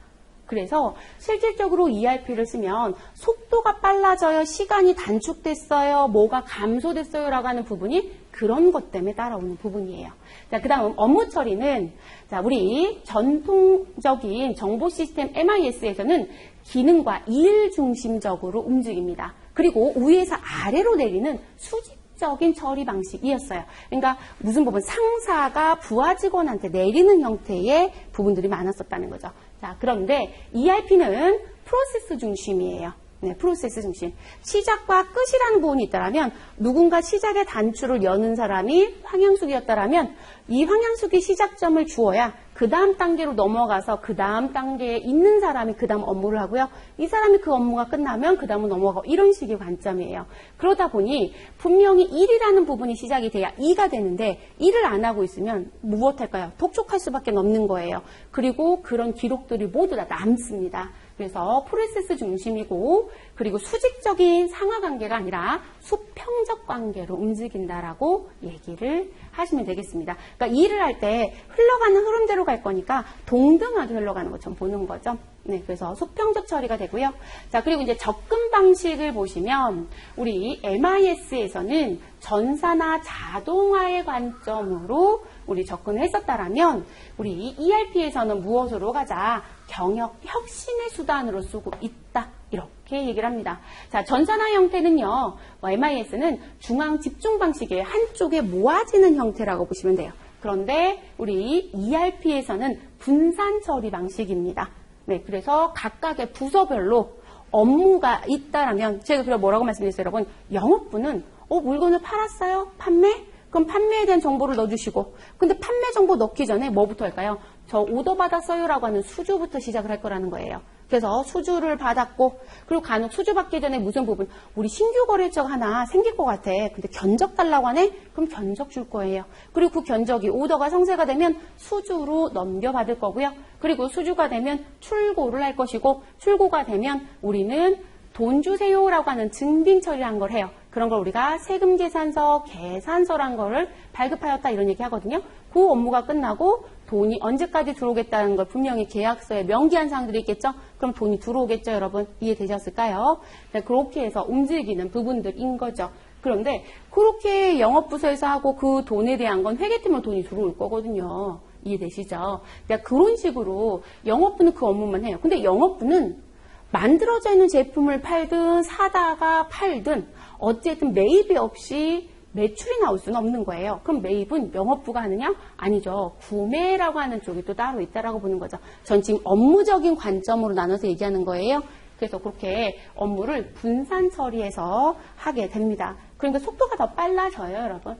그래서 실질적으로 ERP를 쓰면 속도가 빨라져요, 시간이 단축됐어요, 뭐가 감소됐어요 라고 하는 부분이 그런 것 때문에 따라오는 부분이에요. 자, 그 다음 업무 처리는 자, 우리 전통적인 정보 시스템 MIS에서는 기능과 일 중심적으로 움직입니다. 그리고 위에서 아래로 내리는 수직적인 처리 방식이었어요. 그러니까 무슨 부분 상사가 부하 직원한테 내리는 형태의 부분들이 많았었다는 거죠. 자, 그런데 ERP는 프로세스 중심이에요. 네, 프로세스 중심. 시작과 끝이라는 부분이 있다면 누군가 시작의 단추를 여는 사람이 황양숙이었다면 이 황양숙이 시작점을 주어야 그 다음 단계로 넘어가서 그 다음 단계에 있는 사람이 그 다음 업무를 하고요. 이 사람이 그 업무가 끝나면 그 다음으로 넘어가고 이런 식의 관점이에요. 그러다 보니 분명히 1이라는 부분이 시작이 돼야 2가 되는데 1을 안 하고 있으면 무엇할까요? 독촉할 수밖에 없는 거예요. 그리고 그런 기록들이 모두 다 남습니다. 그래서 프로세스 중심이고 그리고 수직적인 상하관계가 아니라 수평적 관계로 움직인다라고 얘기를 하시면 되겠습니다. 그러니까 일을 할 때 흘러가는 흐름대로 갈 거니까 동등하게 흘러가는 것처럼 보는 거죠. 네, 그래서 수평적 처리가 되고요. 자, 그리고 이제 접근 방식을 보시면 우리 MIS에서는 전사나 자동화의 관점으로 우리 접근을 했었다라면 우리 ERP에서는 무엇으로 가자? 경영 혁신의 수단으로 쓰고 있다. 이렇게 얘기를 합니다. 자, 전산화 형태는요. MIS는 중앙 집중 방식의 한쪽에 모아지는 형태라고 보시면 돼요. 그런데 우리 ERP에서는 분산 처리 방식입니다. 네, 그래서 각각의 부서별로 업무가 있다라면 제가 그럼 뭐라고 말씀드렸어요, 여러분? 영업부는 물건을 팔았어요? 판매? 그럼 판매에 대한 정보를 넣어주시고 근데 판매 정보 넣기 전에 뭐부터 할까요? 저 오더 받았어요 라고 하는 수주부터 시작을 할 거라는 거예요. 그래서 수주를 받았고 그리고 간혹 수주 받기 전에 무슨 부분 우리 신규 거래처가 하나 생길 것 같아. 근데 견적 달라고 하네? 그럼 견적 줄 거예요. 그리고 그 견적이 오더가 성사가 되면 수주로 넘겨받을 거고요. 그리고 수주가 되면 출고를 할 것이고 출고가 되면 우리는 돈 주세요라고 하는 증빙 처리한 걸 해요. 그런 걸 우리가 세금 계산서, 계산서란 거를 발급하였다 이런 얘기 하거든요. 그 업무가 끝나고 돈이 언제까지 들어오겠다는 걸 분명히 계약서에 명기한 사항들이 있겠죠? 그럼 돈이 들어오겠죠, 여러분? 이해되셨을까요? 네, 그렇게 해서 움직이는 부분들인 거죠. 그런데 그렇게 영업부서에서 하고 그 돈에 대한 건 회계팀으로 돈이 들어올 거거든요. 이해되시죠? 그러니까 그런 식으로 영업부는 그 업무만 해요. 근데 영업부는 만들어져 있는 제품을 팔든 사다가 팔든 어쨌든 매입이 없이 매출이 나올 수는 없는 거예요. 그럼 매입은 영업부가 하느냐? 아니죠. 구매라고 하는 쪽이 또 따로 있다라고 보는 거죠. 전 지금 업무적인 관점으로 나눠서 얘기하는 거예요. 그래서 그렇게 업무를 분산 처리해서 하게 됩니다. 그러니까 속도가 더 빨라져요, 여러분.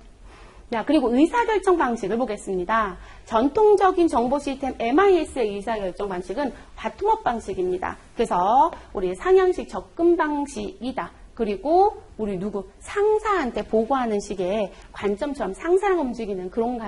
자, 그리고 의사결정 방식을 보겠습니다. 전통적인 정보 시스템 MIS의 의사결정 방식은 바텀업 방식입니다. 그래서 우리 상향식 접근 방식이다. 그리고 우리 상사한테 보고하는 식의 관점처럼 상사랑 움직이는 그런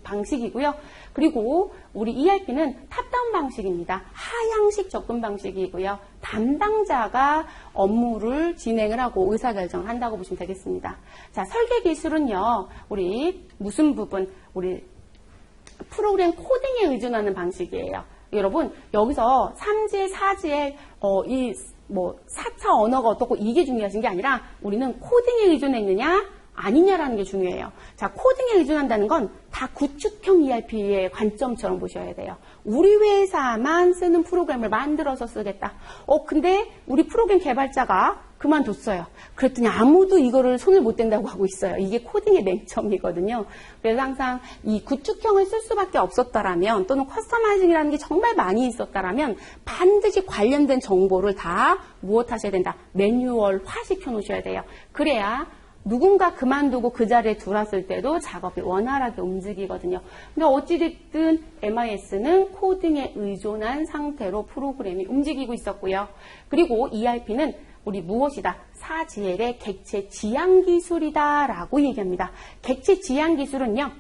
방식이고요. 그리고 우리 ERP는 탑다운 방식입니다. 하향식 접근 방식이고요. 담당자가 업무를 진행을 하고 의사결정을 한다고 보시면 되겠습니다. 자, 설계 기술은요. 우리 무슨 부분? 우리 프로그램 코딩에 의존하는 방식이에요. 여러분, 여기서 3지에 4지에 이 뭐 4차 언어가 어떻고 이게 중요하신 게 아니라 우리는 코딩에 의존했느냐 아니냐라는 게 중요해요. 자, 코딩에 의존한다는 건 다 구축형 ERP의 관점처럼 보셔야 돼요. 우리 회사만 쓰는 프로그램을 만들어서 쓰겠다. 근데 우리 프로그램 개발자가 그만뒀어요. 그랬더니 아무도 이거를 손을 못 댄다고 하고 있어요. 이게 코딩의 맹점이거든요. 그래서 항상 이 구축형을 쓸 수밖에 없었다라면 또는 커스터마이징이라는 게 정말 많이 있었다라면 반드시 관련된 정보를 다 무엇 하셔야 된다. 매뉴얼화 시켜놓으셔야 돼요. 그래야 누군가 그만두고 그 자리에 들어왔을 때도 작업이 원활하게 움직이거든요. 근데 어찌됐든 MIS는 코딩에 의존한 상태로 프로그램이 움직이고 있었고요. 그리고 ERP는 우리 무엇이다? 4GL의 객체 지향 기술이다라고 얘기합니다. 객체 지향 기술은요.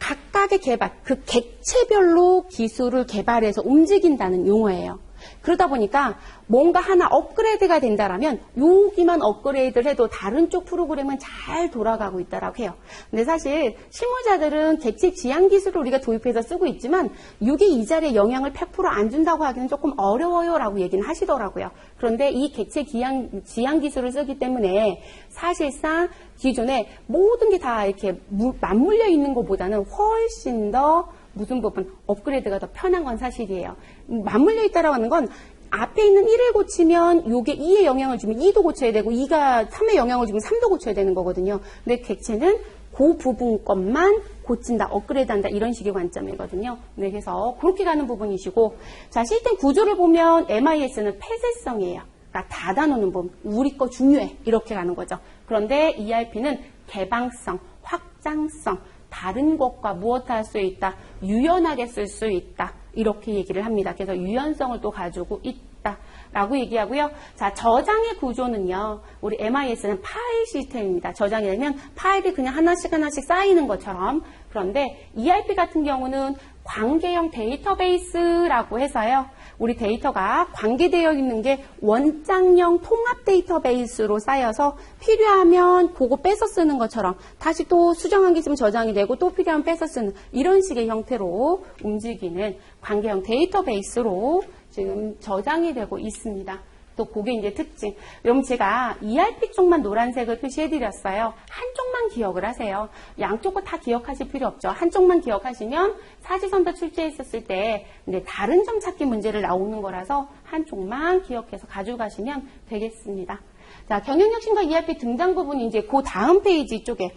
각각의 개발, 그 객체별로 기술을 개발해서 움직인다는 용어예요. 그러다 보니까 뭔가 하나 업그레이드가 된다라면 여기만 업그레이드를 해도 다른 쪽 프로그램은 잘 돌아가고 있다라고 해요. 근데 사실 실무자들은 객체 지향 기술을 우리가 도입해서 쓰고 있지만 이게 이 자리에 영향을 100% 안 준다고 하기는 조금 어려워요라고 얘기는 하시더라고요. 그런데 이 객체 지향 기술을 쓰기 때문에 사실상 기존에 모든 게 다 이렇게 맞물려 있는 것보다는 훨씬 더 무슨 부분 업그레이드가 더 편한 건 사실이에요. 맞물려 있다라고 하는 건 앞에 있는 1을 고치면 요게 2에 영향을 주면 2도 고쳐야 되고 2가 3에 영향을 주면 3도 고쳐야 되는 거거든요. 근데 객체는 그 부분 것만 고친다, 업그레이드한다 이런 식의 관점이거든요. 네, 그래서 그렇게 가는 부분이시고 자, 시스템 구조를 보면 MIS는 폐쇄성이에요. 그러니까 닫아놓는 부분, 우리 거 중요해 이렇게 가는 거죠. 그런데 ERP는 개방성, 확장성, 다른 것과 무엇할 수 있다, 유연하게 쓸 수 있다 이렇게 얘기를 합니다. 그래서 유연성을 또 가지고 있다라고 얘기하고요. 자, 저장의 구조는요. 우리 MIS는 파일 시스템입니다. 저장이 되면 파일이 그냥 하나씩 쌓이는 것처럼. 그런데 ERP 같은 경우는 관계형 데이터베이스라고 해서요. 우리 데이터가 관계되어 있는 게 원장형 통합 데이터베이스로 쌓여서 필요하면 그거 뺏어 쓰는 것처럼 다시 또 수정한 게 있으면 저장이 되고 또 필요하면 뺏어 쓰는 이런 식의 형태로 움직이는 관계형 데이터베이스로 지금 저장이 되고 있습니다. 또 그게 이제 특징. 여러분 제가 ERP 쪽만 노란색을 표시해드렸어요. 한쪽만 기억을 하세요. 양쪽 거 다 기억하실 필요 없죠. 한쪽만 기억하시면 사지선다 출제했었을 때 근데 다른 점 찾기 문제를 나오는 거라서 한쪽만 기억해서 가져가시면 되겠습니다. 자, 경영혁신과 ERP 등장 부분이 이제 그 다음 페이지 쪽에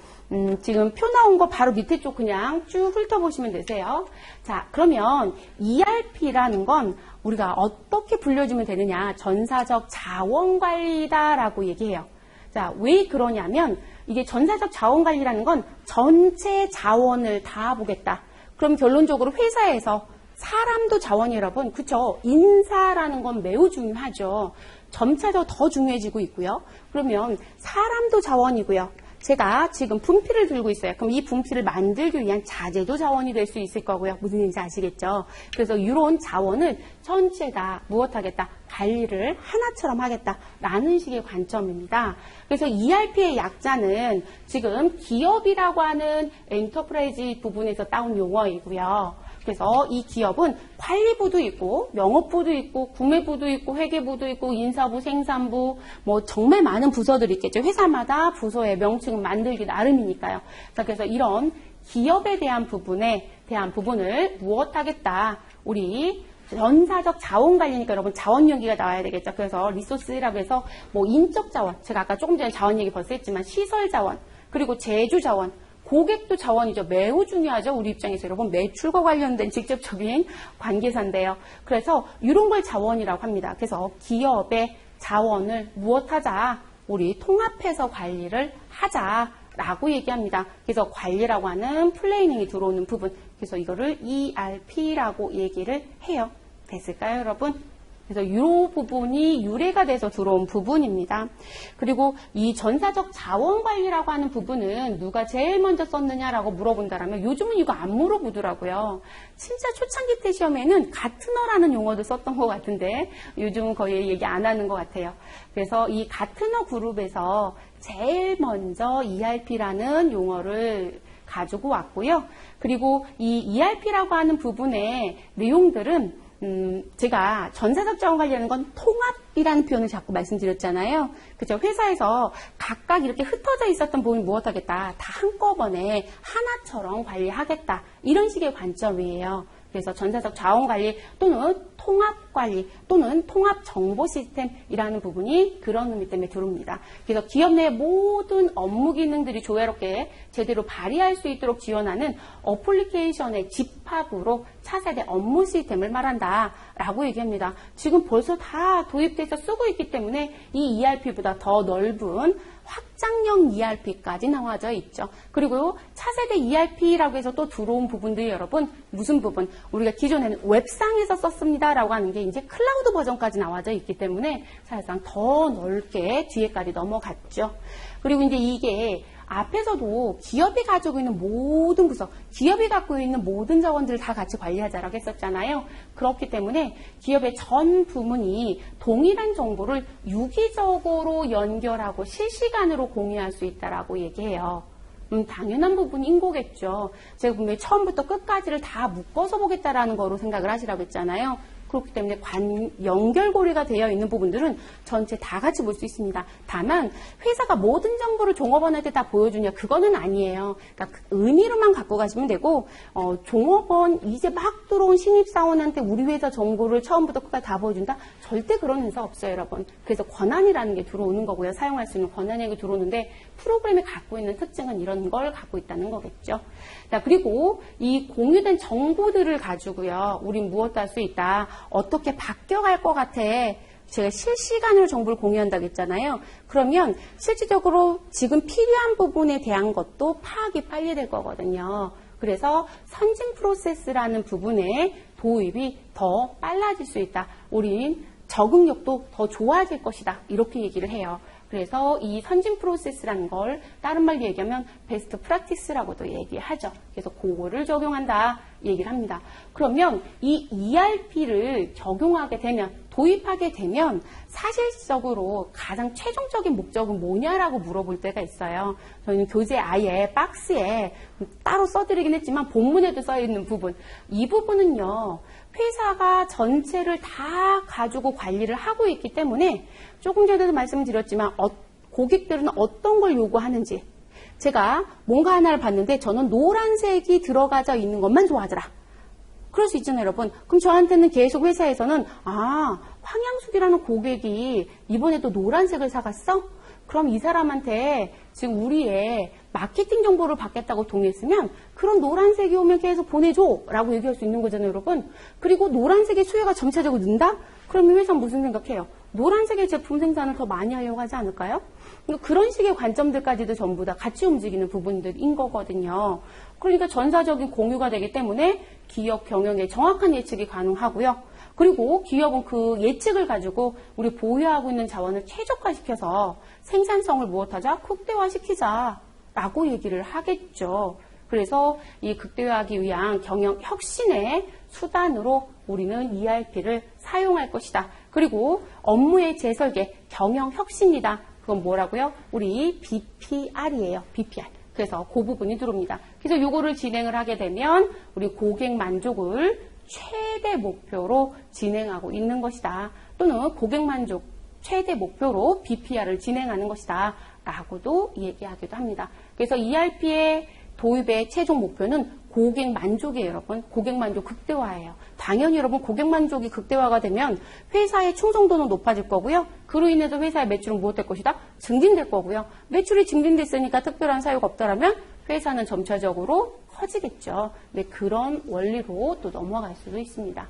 지금 표 나온 거 바로 밑에 쪽 그냥 쭉 훑어보시면 되세요. 자, 그러면 ERP라는 건 우리가 어떻게 불려주면 되느냐. 전사적 자원관리다라고 얘기해요. 자, 왜 그러냐면 이게 전사적 자원관리라는 건 전체 자원을 다 보겠다. 그럼 결론적으로 회사에서 사람도 자원이 여러분, 그쵸? 인사라는 건 매우 중요하죠. 점차적으로 더 중요해지고 있고요. 그러면 사람도 자원이고요. 제가 지금 분필을 들고 있어요. 그럼 이 분필을 만들기 위한 자재도 자원이 될 수 있을 거고요. 무슨 얘기인지 아시겠죠? 그래서 이런 자원을 전체 다 무엇하겠다? 관리를 하나처럼 하겠다라는 식의 관점입니다. 그래서 ERP의 약자는 지금 기업이라고 하는 엔터프라이즈 부분에서 따온 용어이고요. 그래서 이 기업은 관리부도 있고 영업부도 있고 구매부도 있고 회계부도 있고 인사부, 생산부 뭐 정말 많은 부서들이 있겠죠. 회사마다 부서의 명칭을 만들기 나름이니까요. 자, 그래서 이런 기업에 대한 부분을 무엇하겠다. 우리 전사적 자원 관리니까 여러분 자원 얘기가 나와야 되겠죠. 그래서 리소스라고 해서 뭐 인적 자원, 제가 아까 조금 전에 자원 얘기 벌써 했지만 시설 자원, 그리고 제조 자원, 고객도 자원이죠. 매우 중요하죠. 우리 입장에서 여러분 매출과 관련된 직접적인 관계사인데요. 그래서 이런 걸 자원이라고 합니다. 그래서 기업의 자원을 무엇하자? 우리 통합해서 관리를 하자라고 얘기합니다. 그래서 관리라고 하는 플레이닝이 들어오는 부분. 그래서 이거를 ERP라고 얘기를 해요. 됐을까요, 여러분? 그래서 이 부분이 유래가 돼서 들어온 부분입니다. 그리고 이 전사적 자원관리라고 하는 부분은 누가 제일 먼저 썼느냐라고 물어본다면 요즘은 이거 안 물어보더라고요. 진짜 초창기 때 시험에는 가트너라는 용어도 썼던 것 같은데 요즘은 거의 얘기 안 하는 것 같아요. 그래서 이 가트너 그룹에서 제일 먼저 ERP라는 용어를 가지고 왔고요. 그리고 이 ERP라고 하는 부분의 내용들은 제가 전사적 자원 관리하는 건 통합이라는 표현을 자꾸 말씀드렸잖아요. 그죠? 회사에서 각각 이렇게 흩어져 있었던 부분을 무엇하겠다. 다 한꺼번에 하나처럼 관리하겠다. 이런 식의 관점이에요. 그래서 전사적 자원 관리 또는 통합 관리 또는 통합 정보 시스템이라는 부분이 그런 의미 때문에 들어옵니다. 그래서 기업 내 모든 업무 기능들이 조화롭게 제대로 발휘할 수 있도록 지원하는 어플리케이션의 집합으로 차세대 업무 시스템을 말한다라고 얘기합니다. 지금 벌써 다 도입돼서 쓰고 있기 때문에 이 ERP보다 더 넓은 확장형 ERP까지 나와져 있죠. 그리고 차세대 ERP라고 해서 또 들어온 부분들이 여러분 무슨 부분? 우리가 기존에는 웹상에서 썼습니다라고 하는 게 이제 클라우드 버전까지 나와져 있기 때문에 사실상 더 넓게 뒤에까지 넘어갔죠. 그리고 이제 이게 앞에서도 기업이 가지고 있는 모든 부서, 기업이 갖고 있는 모든 자원들을 다 같이 관리하자라고 했었잖아요. 그렇기 때문에 기업의 전 부문이 동일한 정보를 유기적으로 연결하고 실시간으로 공유할 수 있다라고 얘기해요. 당연한 부분인 거겠죠. 제가 분명히 처음부터 끝까지를 다 묶어서 보겠다라는 거로 생각을 하시라고 했잖아요. 그렇기 때문에 연결고리가 되어 있는 부분들은 전체 다 같이 볼 수 있습니다. 다만 회사가 모든 정보를 종업원한테 다 보여주냐 그거는 아니에요. 그러니까 그 의미로만 갖고 가시면 되고 종업원 이제 막 들어온 신입사원한테 우리 회사 정보를 처음부터 끝까지 다 보여준다? 절대 그런 회사 없어요, 여러분. 그래서 권한이라는 게 들어오는 거고요. 사용할 수 있는 권한이 들어오는데 프로그램이 갖고 있는 특징은 이런 걸 갖고 있다는 거겠죠. 자, 그리고 이 공유된 정보들을 가지고요. 우린 무엇도 할 수 있다. 어떻게 바뀌어갈 것 같아. 제가 실시간으로 정보를 공유한다고 했잖아요. 그러면 실질적으로 지금 필요한 부분에 대한 것도 파악이 빨리 될 거거든요. 그래서 선진 프로세스라는 부분에 도입이 더 빨라질 수 있다. 우린 적응력도 더 좋아질 것이다. 이렇게 얘기를 해요. 그래서 이 선진 프로세스라는 걸 다른 말로 얘기하면 베스트 프랙티스라고도 얘기하죠. 그래서 그거를 적용한다 얘기를 합니다. 그러면 이 ERP를 적용하게 되면 도입하게 되면 사실적으로 가장 최종적인 목적은 뭐냐라고 물어볼 때가 있어요. 저희는 교재 아예 박스에 따로 써드리긴 했지만 본문에도 써있는 부분. 이 부분은요. 회사가 전체를 다 가지고 관리를 하고 있기 때문에 조금 전에도 말씀드렸지만 고객들은 어떤 걸 요구하는지 제가 뭔가 하나를 봤는데 저는 노란색이 들어가져 있는 것만 좋아하더라. 그럴 수 있잖아요, 여러분. 그럼 저한테는 계속 회사에서는 황양숙이라는 고객이 이번에도 노란색을 사갔어? 그럼 이 사람한테 지금 우리의 마케팅 정보를 받겠다고 동의했으면 그런 노란색이 오면 계속 보내줘 라고 얘기할 수 있는 거잖아요, 여러분. 그리고 노란색의 수요가 점차적으로 는다? 그러면 회사는 무슨 생각해요? 노란색의 제품 생산을 더 많이 하려고 하지 않을까요? 그런 식의 관점들까지도 전부 다 같이 움직이는 부분들인 거거든요. 그러니까 전사적인 공유가 되기 때문에 기업 경영에 정확한 예측이 가능하고요. 그리고 기업은 그 예측을 가지고 우리 보유하고 있는 자원을 최적화시켜서 생산성을 무엇하자? 극대화시키자 라고 얘기를 하겠죠. 그래서 이 극대화하기 위한 경영 혁신의 수단으로 우리는 ERP를 사용할 것이다. 그리고 업무의 재설계, 경영 혁신이다. 그건 뭐라고요? 우리 BPR이에요. BPR. 그래서 그 부분이 들어옵니다. 그래서 요거를 진행을 하게 되면 우리 고객 만족을 최대 목표로 진행하고 있는 것이다. 또는 고객 만족 최대 목표로 BPR을 진행하는 것이다. 라고도 얘기하기도 합니다. 그래서 ERP의 도입의 최종 목표는 고객 만족이에요, 여러분. 고객 만족 극대화예요. 당연히 여러분 고객 만족이 극대화가 되면 회사의 충성도는 높아질 거고요. 그로 인해서 회사의 매출은 무엇될 것이다? 증진될 거고요. 매출이 증진됐으니까 특별한 사유가 없다라면 회사는 점차적으로 커지겠죠. 네, 그런 원리로 또 넘어갈 수도 있습니다.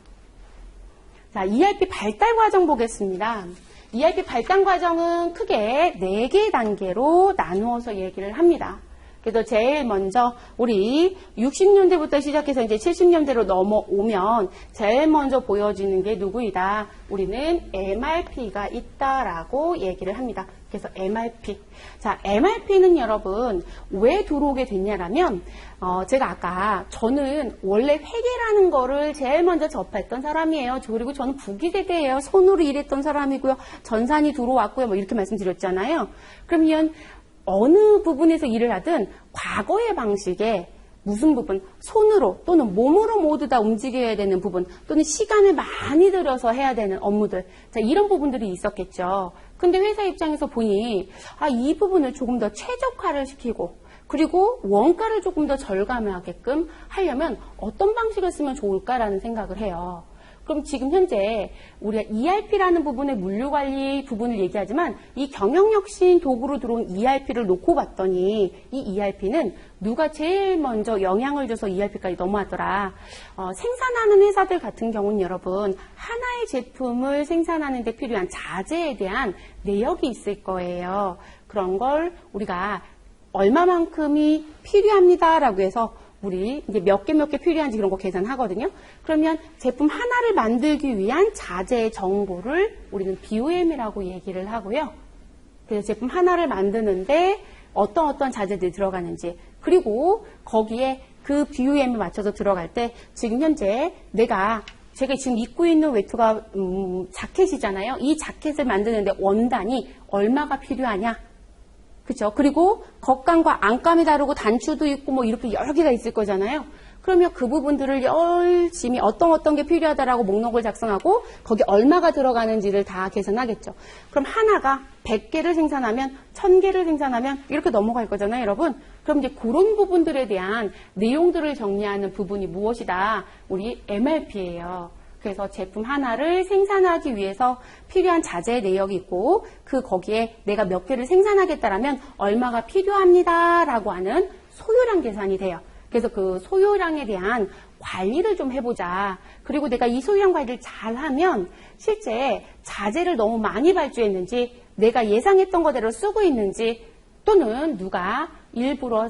자, ERP 발달 과정 보겠습니다. ERP 발달 과정은 크게 4개 단계로 나누어서 얘기를 합니다. 그래서 제일 먼저 우리 60년대부터 시작해서 이제 70년대로 넘어오면 제일 먼저 보여지는 게 누구이다? 우리는 MRP가 있다라고 얘기를 합니다. 그래서 MRP. 자, MRP는 여러분 왜 들어오게 됐냐라면 제가 아까 저는 원래 회계라는 거를 제일 먼저 접했던 사람이에요. 그리고 저는 부기세대예요. 손으로 일했던 사람이고요. 전산이 들어왔고요. 뭐 이렇게 말씀드렸잖아요. 그러면 어느 부분에서 일을 하든 과거의 방식에 무슨 부분, 손으로 또는 몸으로 모두 다 움직여야 되는 부분, 또는 시간을 많이 들여서 해야 되는 업무들, 자, 이런 부분들이 있었겠죠. 근데 회사 입장에서 보니 이 부분을 조금 더 최적화를 시키고, 그리고 원가를 조금 더 절감하게끔 하려면 어떤 방식을 쓰면 좋을까라는 생각을 해요. 그럼 지금 현재 우리가 ERP라는 부분의 물류관리 부분을 얘기하지만, 이 경영혁신 도구로 들어온 ERP를 놓고 봤더니 이 ERP는 누가 제일 먼저 영향을 줘서 ERP까지 넘어왔더라. 생산하는 회사들 같은 경우는 여러분, 하나의 제품을 생산하는 데 필요한 자재에 대한 내역이 있을 거예요. 그런 걸 우리가 얼마만큼이 필요합니다라고 해서 우리 이제 몇 개 필요한지 그런 거 계산하거든요. 그러면 제품 하나를 만들기 위한 자재의 정보를 우리는 BOM이라고 얘기를 하고요. 그래서 제품 하나를 만드는데 어떤 자재들이 들어가는지, 그리고 거기에 그 BOM에 맞춰서 들어갈 때 지금 현재 제가 지금 입고 있는 외투가 자켓이잖아요. 이 자켓을 만드는데 원단이 얼마가 필요하냐? 그죠? 그리고 겉감과 안감이 다르고 단추도 있고 뭐 이렇게 여러 개가 있을 거잖아요. 그러면 그 부분들을 열심히 어떤 게 필요하다라고 목록을 작성하고 거기 얼마가 들어가는지를 다 계산하겠죠. 그럼 하나가 100개를 생산하면 1000개를 생산하면 이렇게 넘어갈 거잖아요, 여러분. 그럼 이제 그런 부분들에 대한 내용들을 정리하는 부분이 무엇이다? 우리 MRP예요. 그래서 제품 하나를 생산하기 위해서 필요한 자재 내역이 있고, 거기에 내가 몇 개를 생산하겠다라면 얼마가 필요합니다라고 하는 소요량 계산이 돼요. 그래서 그 소요량에 대한 관리를 좀 해보자. 그리고 내가 이 소요량 관리를 잘하면 실제 자재를 너무 많이 발주했는지, 내가 예상했던 거대로 쓰고 있는지, 또는 누가 일부러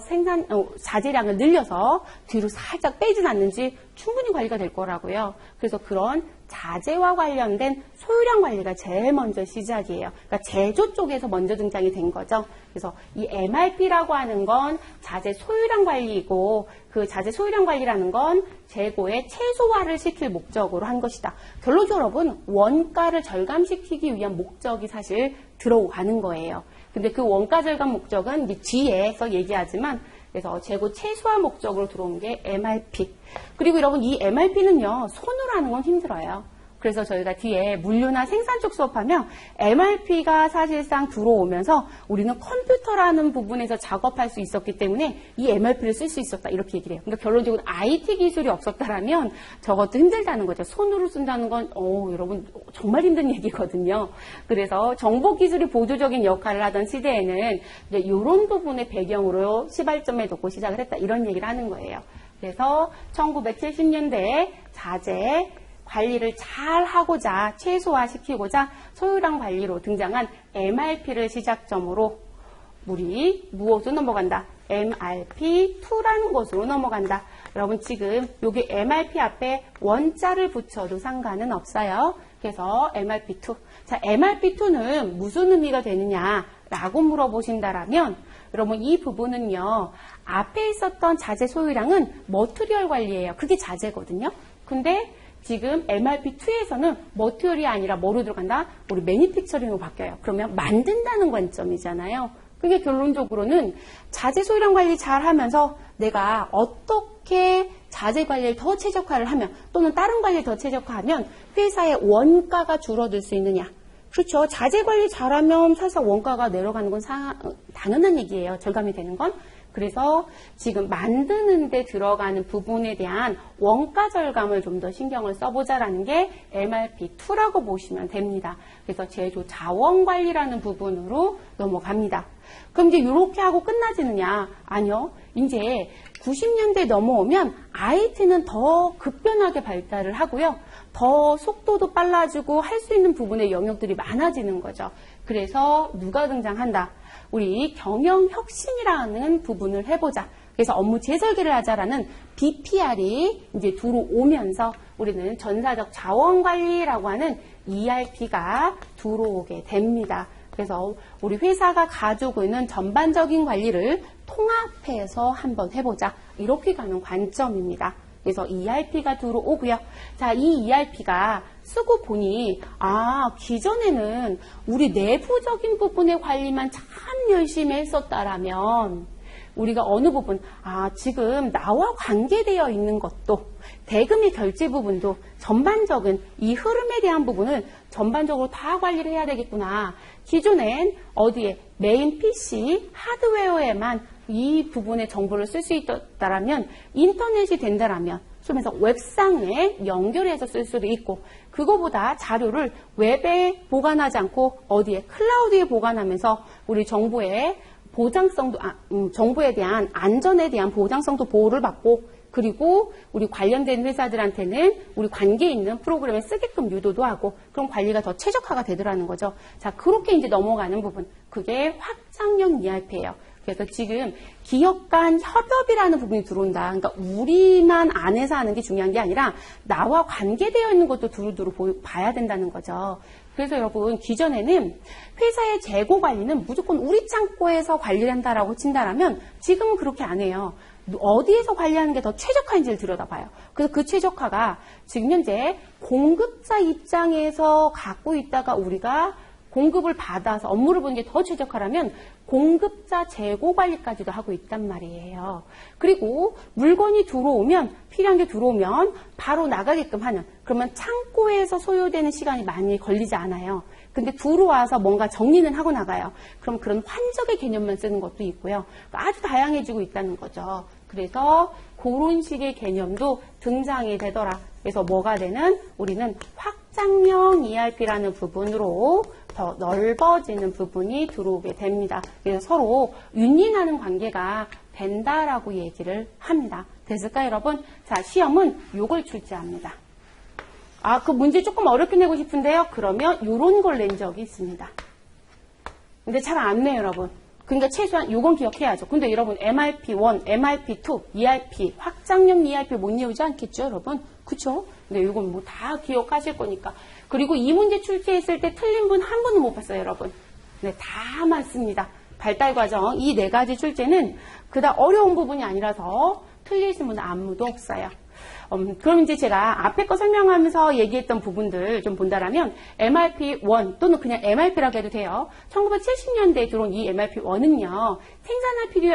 자재량을 늘려서 뒤로 살짝 빼진 않는지 충분히 관리가 될 거라고요. 그래서 그런 자재와 관련된 소요량 관리가 제일 먼저 시작이에요. 그러니까 제조 쪽에서 먼저 등장이 된 거죠. 그래서 이 MRP라고 하는 건 자재 소요량 관리이고, 그 자재 소요량 관리라는 건 재고의 최소화를 시킬 목적으로 한 것이다. 결론적으로 여러분, 원가를 절감시키기 위한 목적이 사실 들어가는 거예요. 근데 그 원가 절감 목적은 이제 뒤에서 얘기하지만, 그래서 재고 최소화 목적으로 들어온 게 MRP. 그리고 여러분, 이 MRP는요, 손으로 하는 건 힘들어요. 그래서 저희가 뒤에 물류나 생산 쪽 수업하면 MRP가 사실상 들어오면서 우리는 컴퓨터라는 부분에서 작업할 수 있었기 때문에 이 MRP를 쓸 수 있었다, 이렇게 얘기를 해요. 그러니까 결론적으로 IT 기술이 없었다라면 저것도 힘들다는 거죠. 손으로 쓴다는 건 여러분 정말 힘든 얘기거든요. 그래서 정보 기술이 보조적인 역할을 하던 시대에는 이제 이런 부분의 배경으로 시발점에 놓고 시작을 했다, 이런 얘기를 하는 거예요. 그래서 1970년대에 자재 관리를 잘 하고자, 최소화시키고자 소요량 관리로 등장한 MRP를 시작점으로 우리 무엇으로 넘어간다? MRP2라는 것으로 넘어간다. 여러분 지금 여기 MRP 앞에 원자를 붙여도 상관은 없어요. 그래서 MRP2. 자, MRP2는 무슨 의미가 되느냐라고 물어보신다라면, 여러분 이 부분은요, 앞에 있었던 자재 소요량은 머티리얼 관리예요. 그게 자재거든요. 근데 지금 MRP2에서는 머티리얼이 아니라 뭐로 들어간다? 우리 매니팩처링으로 바뀌어요. 그러면 만든다는 관점이잖아요. 그게 결론적으로는 자재 소요량 관리 잘 하면서 내가 어떻게 자재 관리를 더 최적화를 하면, 또는 다른 관리를 더 최적화하면 회사의 원가가 줄어들 수 있느냐. 그렇죠. 자재 관리 잘하면 사실 원가가 내려가는 건 당연한 얘기예요. 절감이 되는 건. 그래서 지금 만드는 데 들어가는 부분에 대한 원가 절감을 좀 더 신경을 써보자라는 게 MRP2라고 보시면 됩니다. 그래서 제조 자원 관리라는 부분으로 넘어갑니다. 그럼 이제 이렇게 하고 끝나지느냐? 아니요. 이제 90년대 넘어오면 IT는 더 급변하게 발달을 하고요. 더 속도도 빨라지고 할 수 있는 부분의 영역들이 많아지는 거죠. 그래서 누가 등장한다? 우리 경영혁신이라는 부분을 해보자. 그래서 업무 재설계를 하자라는 BPR이 이제 들어오면서 우리는 전사적 자원관리라고 하는 ERP가 들어오게 됩니다. 그래서 우리 회사가 가지고 있는 전반적인 관리를 통합해서 한번 해보자. 이렇게 가는 관점입니다. 그래서 ERP가 들어오고요. 자, 이 ERP가 쓰고 보니, 기존에는 우리 내부적인 부분의 관리만 참 열심히 했었다라면, 우리가 어느 부분, 지금 나와 관계되어 있는 것도 대금의 결제 부분도 전반적인 이 흐름에 대한 부분을 전반적으로 다 관리를 해야 되겠구나. 기존엔 어디에 메인 PC 하드웨어에만 이 부분의 정보를 쓸 수 있다라면 인터넷이 된다라면 그래서 웹상에 연결해서 쓸 수도 있고 그거보다 자료를 웹에 보관하지 않고 어디에 클라우드에 보관하면서 우리 정보의 보장성도 정보에 대한 안전에 대한 보장성도 보호를 받고 그리고 우리 관련된 회사들한테는 우리 관계에 있는 프로그램에 쓰게끔 유도도 하고 그럼 관리가 더 최적화가 되더라는 거죠. 자, 그렇게 이제 넘어가는 부분. 그게 확장형 ERP예요. 그래서 지금 기업 간 협업이라는 부분이 들어온다. 그러니까 우리만 안에서 하는 게 중요한 게 아니라 나와 관계되어 있는 것도 두루두루 봐야 된다는 거죠. 그래서 여러분 기존에는 회사의 재고 관리는 무조건 우리 창고에서 관리를 한다라고 친다라면 지금은 그렇게 안 해요. 어디에서 관리하는 게 더 최적화인지를 들여다봐요. 그래서 그 최적화가 지금 현재 공급자 입장에서 갖고 있다가 우리가 공급을 받아서 업무를 보는 게 더 최적화라면 공급자 재고 관리까지도 하고 있단 말이에요. 그리고 물건이 들어오면 필요한 게 들어오면 바로 나가게끔 하는 그러면 창고에서 소요되는 시간이 많이 걸리지 않아요. 근데 들어와서 뭔가 정리는 하고 나가요. 그럼 그런 환적의 개념만 쓰는 것도 있고요. 아주 다양해지고 있다는 거죠. 그래서 그런 식의 개념도 등장이 되더라. 그래서 뭐가 되는? 우리는 확장형 ERP라는 부분으로 더 넓어지는 부분이 들어오게 됩니다. 그래서 서로 윈윈하는 관계가 된다라고 얘기를 합니다. 됐을까요, 여러분? 자, 시험은 요걸 출제합니다. 그 문제 조금 어렵게 내고 싶은데요. 그러면 요런 걸 낸 적이 있습니다. 근데 잘 안 내요, 여러분. 그러니까 최소한 요건 기억해야죠. 근데 여러분 MRP1, MRP2, ERP, 확장형 ERP 못 외우지 않겠죠, 여러분? 그쵸? 근데 이건 뭐 다 기억하실 거니까. 그리고 이 문제 출제했을 때 틀린 분 한 분은 못 봤어요, 여러분. 네, 다 맞습니다. 발달 과정 이 네 가지 출제는 그다음 어려운 부분이 아니라서 틀리신 분은 아무도 없어요. 그럼 이제 제가 앞에 거 설명하면서 얘기했던 부분들 좀 본다라면 MRP1 또는 그냥 MRP라고 해도 돼요. 1970년대에 들어온 이 MRP1은요.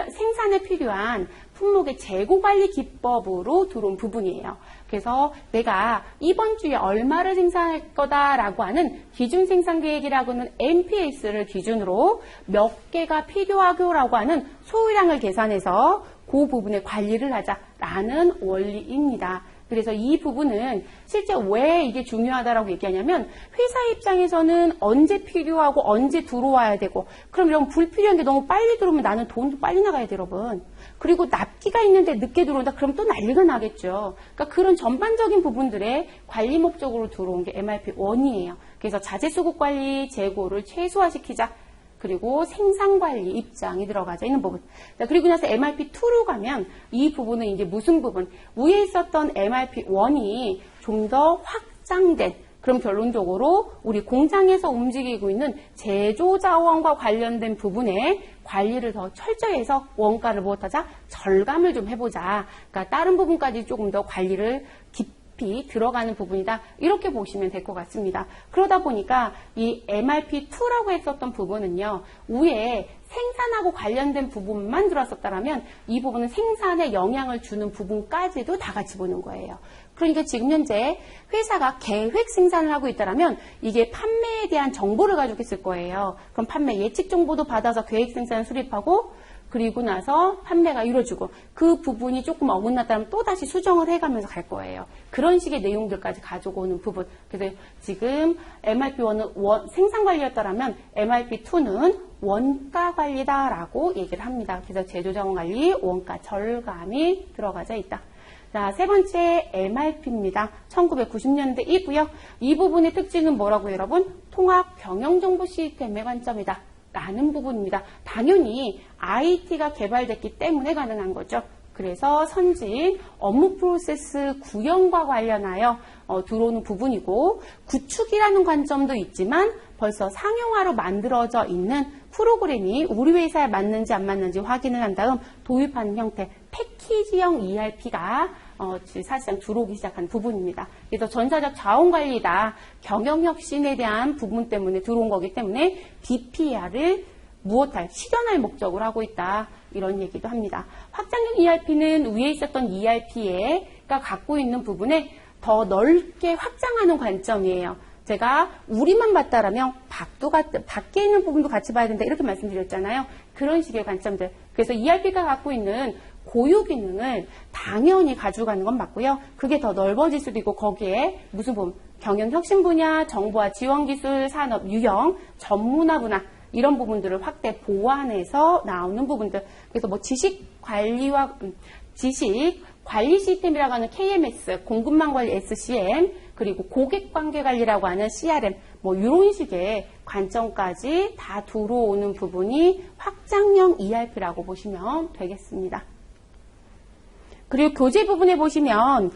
생산에 필요한 품목의 재고 관리 기법으로 들어온 부분이에요. 그래서 내가 이번 주에 얼마를 생산할 거다라고 하는 기준 생산 계획이라고는 MPS를 기준으로 몇 개가 필요하고라고 하는 소유량을 계산해서 그 부분에 관리를 하자라는 원리입니다. 그래서 이 부분은 실제 왜 이게 중요하다라고 얘기하냐면 회사 입장에서는 언제 필요하고 언제 들어와야 되고 그럼 이런 불필요한 게 너무 빨리 들어오면 나는 돈도 빨리 나가야 돼요, 여러분. 그리고 납기가 있는데 늦게 들어온다 그럼 또 난리가 나겠죠. 그러니까 그런 전반적인 부분들의 관리 목적으로 들어온 게 MRP1이에요. 그래서 자재수급 관리, 재고를 최소화시키자. 그리고 생산관리 입장이 들어가져 있는 부분. 자, 그리고 나서 MRP2로 가면 이 부분은 이제 무슨 부분? 위에 있었던 MRP1이 좀 더 확장된 그럼 결론적으로 우리 공장에서 움직이고 있는 제조자원과 관련된 부분에 관리를 더 철저히 해서 원가를 무엇하자? 절감을 좀 해보자. 그러니까 다른 부분까지 조금 더 관리를 깊이 들어가는 부분이다. 이렇게 보시면 될 것 같습니다. 그러다 보니까 이 MRP2라고 했었던 부분은요. 위에 생산하고 관련된 부분만 들었었다면 이 부분은 생산에 영향을 주는 부분까지도 다 같이 보는 거예요. 그러니까 지금 현재 회사가 계획 생산을 하고 있다면 이게 판매에 대한 정보를 가지고 있을 거예요. 그럼 판매 예측 정보도 받아서 계획 생산을 수립하고 그리고 나서 판매가 이루어지고 그 부분이 조금 어긋났다면 또 다시 수정을 해가면서 갈 거예요. 그런 식의 내용들까지 가지고 오는 부분. 그래서 지금 MRP1은 생산관리였다면 MRP2는 원가관리다라고 얘기를 합니다. 그래서 제조자원관리, 원가 절감이 들어가져 있다. 자, 세 번째 MRP입니다. 1990년대이고요. 이 부분의 특징은 뭐라고요, 여러분? 통합 경영정보 시스템의 관점이다. 라는 부분입니다. 당연히 IT가 개발됐기 때문에 가능한 거죠. 그래서 선진 업무 프로세스 구현과 관련하여 들어오는 부분이고 구축이라는 관점도 있지만 벌써 상용화로 만들어져 있는 프로그램이 우리 회사에 맞는지 안 맞는지 확인을 한 다음 도입하는 형태 패키지형 ERP가 사실상 들어오기 시작한 부분입니다. 그래서 전사적 자원관리다. 경영혁신에 대한 부분 때문에 들어온 거기 때문에 BPR을 실현할 목적으로 하고 있다. 이런 얘기도 합니다. 확장형 ERP는 위에 있었던 ERP가 갖고 있는 부분에 더 넓게 확장하는 관점이에요. 제가 우리만 봤다라면 밖에 있는 부분도 같이 봐야 된다 이렇게 말씀드렸잖아요. 그런 식의 관점들. 그래서 ERP가 갖고 있는 고유 기능을 당연히 가져가는 건 맞고요. 그게 더 넓어질 수도 있고 거기에 무슨 부분, 경영 혁신 분야, 정보화 지원 기술, 산업 유형, 전문화 분야 이런 부분들을 확대 보완해서 나오는 부분들. 그래서 뭐 지식 관리 시스템이라고 하는 KMS, 공급망 관리 SCM, 그리고 고객 관계 관리라고 하는 CRM, 뭐 이런 식의 관점까지 다 들어오는 부분이 확장형 ERP라고 보시면 되겠습니다. 그리고 교재 부분에 보시면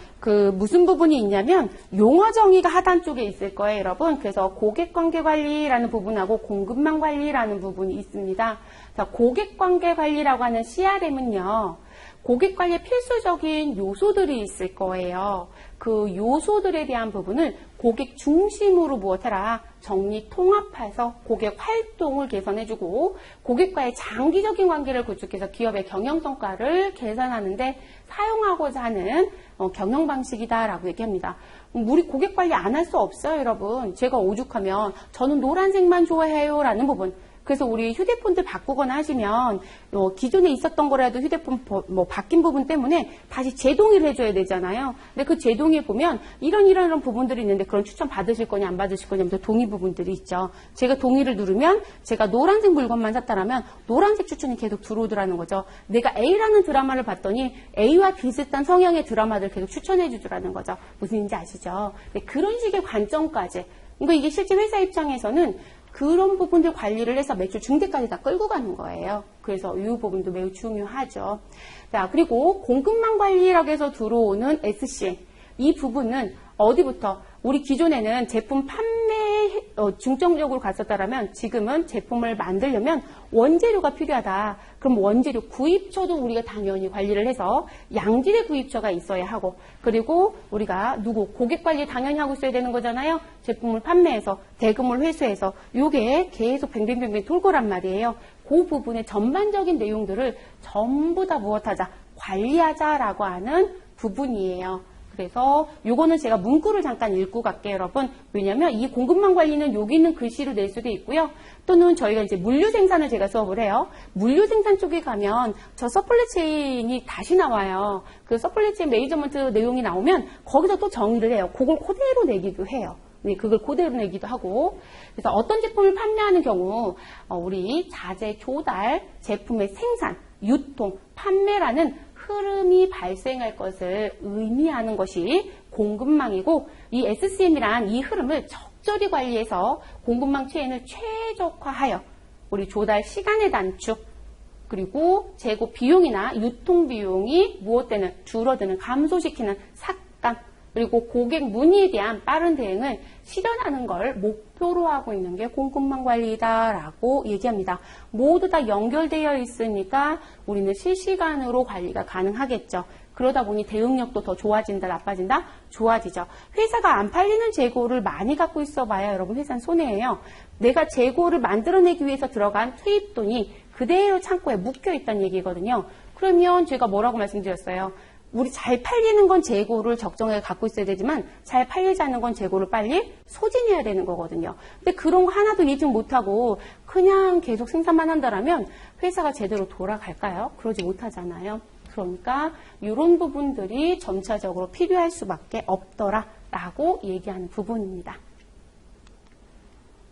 무슨 부분이 있냐면 용어 정의가 하단 쪽에 있을 거예요, 여러분. 그래서 고객관계 관리라는 부분하고 공급망 관리라는 부분이 있습니다. 자, 고객관계 관리라고 하는 CRM은요. 고객 관리에 필수적인 요소들이 있을 거예요. 그 요소들에 대한 부분을 고객 중심으로 무엇해라? 정리 통합해서 고객 활동을 개선해주고 고객과의 장기적인 관계를 구축해서 기업의 경영성과를 개선하는데 사용하고자 하는 경영 방식이다라고 얘기합니다. 우리 고객 관리 안 할 수 없어요, 여러분. 제가 오죽하면 저는 노란색만 좋아해요 라는 부분. 그래서 우리 휴대폰들 바꾸거나 하시면 기존에 있었던 거라도 휴대폰 바뀐 부분 때문에 다시 재동의를 해줘야 되잖아요. 근데 그 재동의에 보면 이런 부분들이 있는데 그런 추천 받으실 거냐 안 받으실 거냐 하면서 동의 부분들이 있죠. 제가 동의를 누르면 제가 노란색 물건만 샀다라면 노란색 추천이 계속 들어오더라는 거죠. 내가 A라는 드라마를 봤더니 A와 비슷한 성향의 드라마들 계속 추천해 주더라는 거죠. 무슨 얘기인지 아시죠? 네, 그런 식의 관점까지. 그러니까 이게 실제 회사 입장에서는 그런 부분들 관리를 해서 매출 증대까지 다 끌고 가는 거예요. 그래서 이 부분도 매우 중요하죠. 자, 그리고 공급망 관리라고 해서 들어오는 SCM. 이 부분은 어디부터? 우리 기존에는 제품 판매에 중점적으로 갔었다라면 지금은 제품을 만들려면 원재료가 필요하다. 그럼 원재료 구입처도 우리가 당연히 관리를 해서 양질의 구입처가 있어야 하고 그리고 우리가 고객 관리 당연히 하고 있어야 되는 거잖아요. 제품을 판매해서 대금을 회수해서 이게 계속 뱅뱅뱅뱅 돌 거란 말이에요. 그 부분의 전반적인 내용들을 전부 다 무엇하자? 관리하자라고 하는 부분이에요. 그래서 요거는 제가 문구를 잠깐 읽고 갈게요, 여러분. 왜냐면 이 공급망 관리는 여기 있는 글씨로 낼 수도 있고요. 또는 저희가 이제 물류 생산을 제가 수업을 해요. 물류 생산 쪽에 가면 저 서플라이 체인이 다시 나와요. 그 서플라이 체인 매니저먼트 내용이 나오면 거기서 또 정의를 해요. 그걸 그대로 내기도 해요. 네, 그걸 그대로 내기도 하고. 그래서 어떤 제품을 판매하는 경우 우리 자재 조달, 제품의 생산, 유통, 판매라는 흐름이 발생할 것을 의미하는 것이 공급망이고 이 SCM이란 이 흐름을 적절히 관리해서 공급망 체인을 최적화하여 우리 조달 시간의 단축 그리고 재고 비용이나 유통 비용이 무엇되는 줄어드는 감소시키는 삭감 그리고 고객 문의에 대한 빠른 대응을 실현하는 걸 목표로 하고 있는 게 공급망 관리다라고 얘기합니다. 모두 다 연결되어 있으니까 우리는 실시간으로 관리가 가능하겠죠. 그러다 보니 대응력도 더 좋아진다, 나빠진다? 좋아지죠. 회사가 안 팔리는 재고를 많이 갖고 있어 봐야 여러분 회사는 손해예요. 내가 재고를 만들어내기 위해서 들어간 투입돈이 그대로 창고에 묵혀 있다는 얘기거든요. 그러면 제가 뭐라고 말씀드렸어요? 우리 잘 팔리는 건 재고를 적정하게 갖고 있어야 되지만 잘 팔리지 않는 건 재고를 빨리 소진해야 되는 거거든요. 근데 그런 거 하나도 예측 못하고 그냥 계속 생산만 한다면 회사가 제대로 돌아갈까요? 그러지 못하잖아요. 그러니까 이런 부분들이 점차적으로 필요할 수밖에 없더라라고 얘기하는 부분입니다.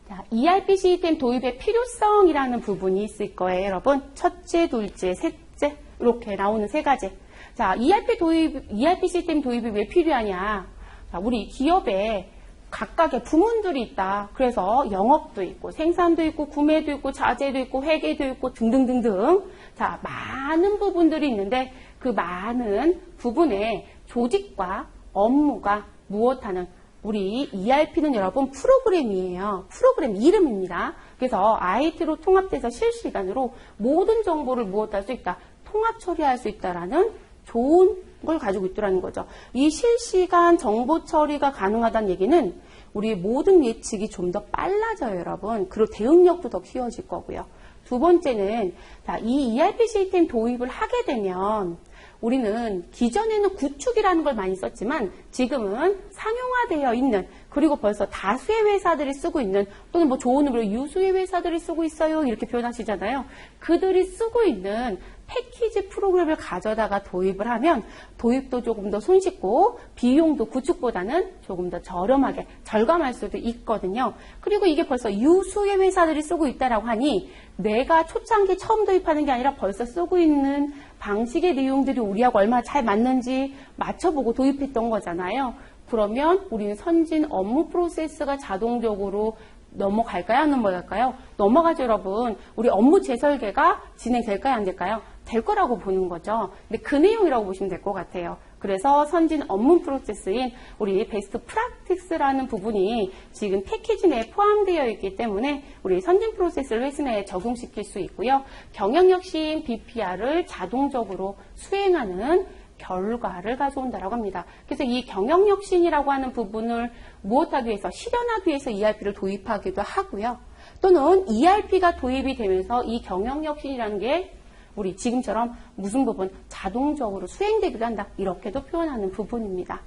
자, ERP 시스템 도입의 필요성이라는 부분이 있을 거예요, 여러분. 첫째, 둘째, 셋째 이렇게 나오는 세 가지. 자, ERP 시스템 도입이 왜 필요하냐? 자, 우리 기업에 각각의 부문들이 있다. 그래서 영업도 있고, 생산도 있고, 구매도 있고, 자재도 있고, 회계도 있고, 등등등등. 자, 많은 부분들이 있는데 그 많은 부분의 조직과 업무가 무엇하는 우리 ERP는 여러분 프로그램이에요. 프로그램 이름입니다. 그래서 IT로 통합돼서 실시간으로 모든 정보를 무엇할 수 있다? 통합 처리할 수 있다라는 좋은 걸 가지고 있더라는 거죠. 이 실시간 정보 처리가 가능하다는 얘기는 우리 모든 예측이 좀 더 빨라져요, 여러분. 그리고 대응력도 더 키워질 거고요. 두 번째는 자, 이 ERP 시스템 도입을 하게 되면 우리는 기존에는 구축이라는 걸 많이 썼지만 지금은 상용화되어 있는 그리고 벌써 다수의 회사들이 쓰고 있는 또는 뭐 좋은 의미로 유수의 회사들이 쓰고 있어요 이렇게 표현하시잖아요. 그들이 쓰고 있는 패키지 프로그램을 가져다가 도입을 하면 도입도 조금 더 손쉽고 비용도 구축보다는 조금 더 저렴하게 절감할 수도 있거든요. 그리고 이게 벌써 유수의 회사들이 쓰고 있다라고 하니 내가 초창기 처음 도입하는 게 아니라 벌써 쓰고 있는 방식의 내용들이 우리하고 얼마나 잘 맞는지 맞춰보고 도입했던 거잖아요. 그러면 우리는 선진 업무 프로세스가 자동적으로 넘어갈까요? 안 넘어갈까요? 넘어가죠, 여러분. 우리 업무 재설계가 진행될까요? 안 될까요? 될 거라고 보는 거죠. 근데 그 내용이라고 보시면 될 것 같아요. 그래서 선진 업무 프로세스인 우리 베스트 프랙티스라는 부분이 지금 패키지 내에 포함되어 있기 때문에 우리 선진 프로세스를 회사 내에 적용시킬 수 있고요. 경영혁신 BPR을 자동적으로 수행하는 결과를 가져온다라고 합니다. 그래서 이 경영혁신이라고 하는 부분을 무엇하기 위해서 실현하기 위해서 ERP를 도입하기도 하고요. 또는 ERP가 도입이 되면서 이 경영혁신이라는 게 우리 지금처럼 무슨 부분 자동적으로 수행되기도 한다. 이렇게도 표현하는 부분입니다.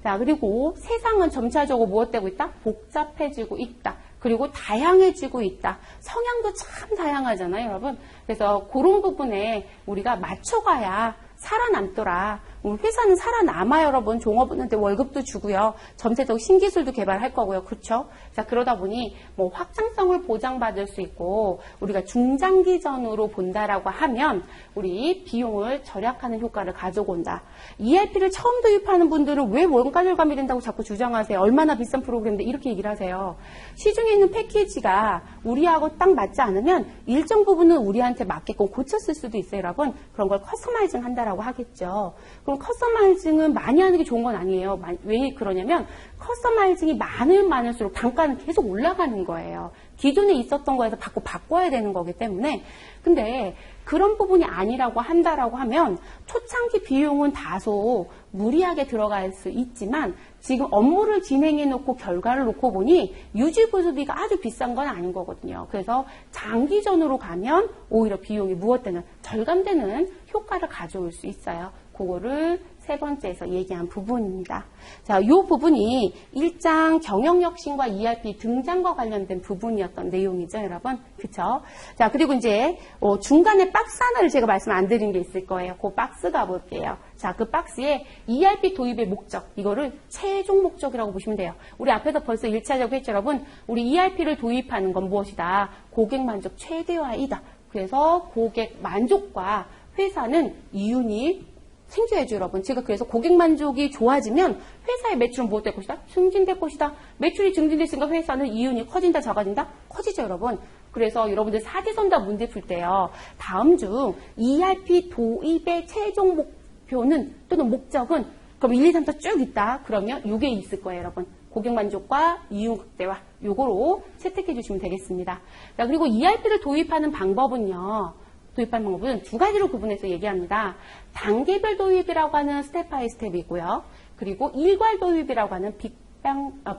자, 그리고 세상은 점차적으로 무엇되고 있다? 복잡해지고 있다. 그리고 다양해지고 있다. 성향도 참 다양하잖아요, 여러분. 그래서 그런 부분에 우리가 맞춰가야 살아남더라. 우리 회사는 살아남아요, 여러분. 종업원한테 월급도 주고요. 전체적으로 신기술도 개발할 거고요. 그렇죠? 자, 그러다 보니 뭐 확장성을 보장받을 수 있고 우리가 중장기전으로 본다라고 하면 우리 비용을 절약하는 효과를 가져고 온다. ERP를 처음 도입하는 분들은 왜 원가 절감이 된다고 자꾸 주장하세요? 얼마나 비싼 프로그램인데 이렇게 얘기를 하세요. 시중에 있는 패키지가 우리하고 딱 맞지 않으면 일정 부분은 우리한테 맞게끔 고쳤을 수도 있어요, 여러분. 그런 걸 커스터마이징 한다라고 하겠죠. 그럼 커스터마이징은 많이 하는 게 좋은 건 아니에요. 왜 그러냐면 커스터마이징이 많을수록 단가는 계속 올라가는 거예요. 기존에 있었던 거에서 바꿔야 되는 거기 때문에. 근데 그런 부분이 아니라고 한다라고 하면 초창기 비용은 다소 무리하게 들어갈 수 있지만 지금 업무를 진행해 놓고 결과를 놓고 보니 유지보수비가 아주 비싼 건 아닌 거거든요. 그래서 장기전으로 가면 오히려 비용이 무엇되는 절감되는 효과를 가져올 수 있어요. 그거를 세 번째에서 얘기한 부분입니다. 자, 이 부분이 1장 경영혁신과 ERP 등장과 관련된 부분이었던 내용이죠, 여러분. 그쵸? 자, 그리고 이제 중간에 박스 하나를 제가 말씀 안 드린 게 있을 거예요. 그 박스 가볼게요. 자, 그 박스에 ERP 도입의 목적, 이거를 최종 목적이라고 보시면 돼요. 우리 앞에서 벌써 1차적으로 했죠, 여러분. 우리 ERP를 도입하는 건 무엇이다? 고객 만족 최대화이다. 그래서 고객 만족과 회사는 이윤이 생겨야죠, 여러분. 제가 그래서 고객 만족이 좋아지면 회사의 매출은 무엇 될 것이다? 증진될 것이다. 매출이 증진됐으니까 회사는 이윤이 커진다, 작아진다? 커지죠, 여러분. 그래서 여러분들 사지선다 문제 풀 때요. 다음 중 ERP 도입의 최종 목표는 또는 목적은 그럼 1, 2, 3, 4 쭉 있다. 그러면 이게 있을 거예요, 여러분. 고객 만족과 이윤 극대화. 요거로 채택해 주시면 되겠습니다. 자, 그리고 ERP를 도입하는 방법은요. 도입하는 방법은 두 가지로 구분해서 얘기합니다. 단계별 도입이라고 하는 스텝 바이 스텝이고요. 그리고 일괄 도입이라고 하는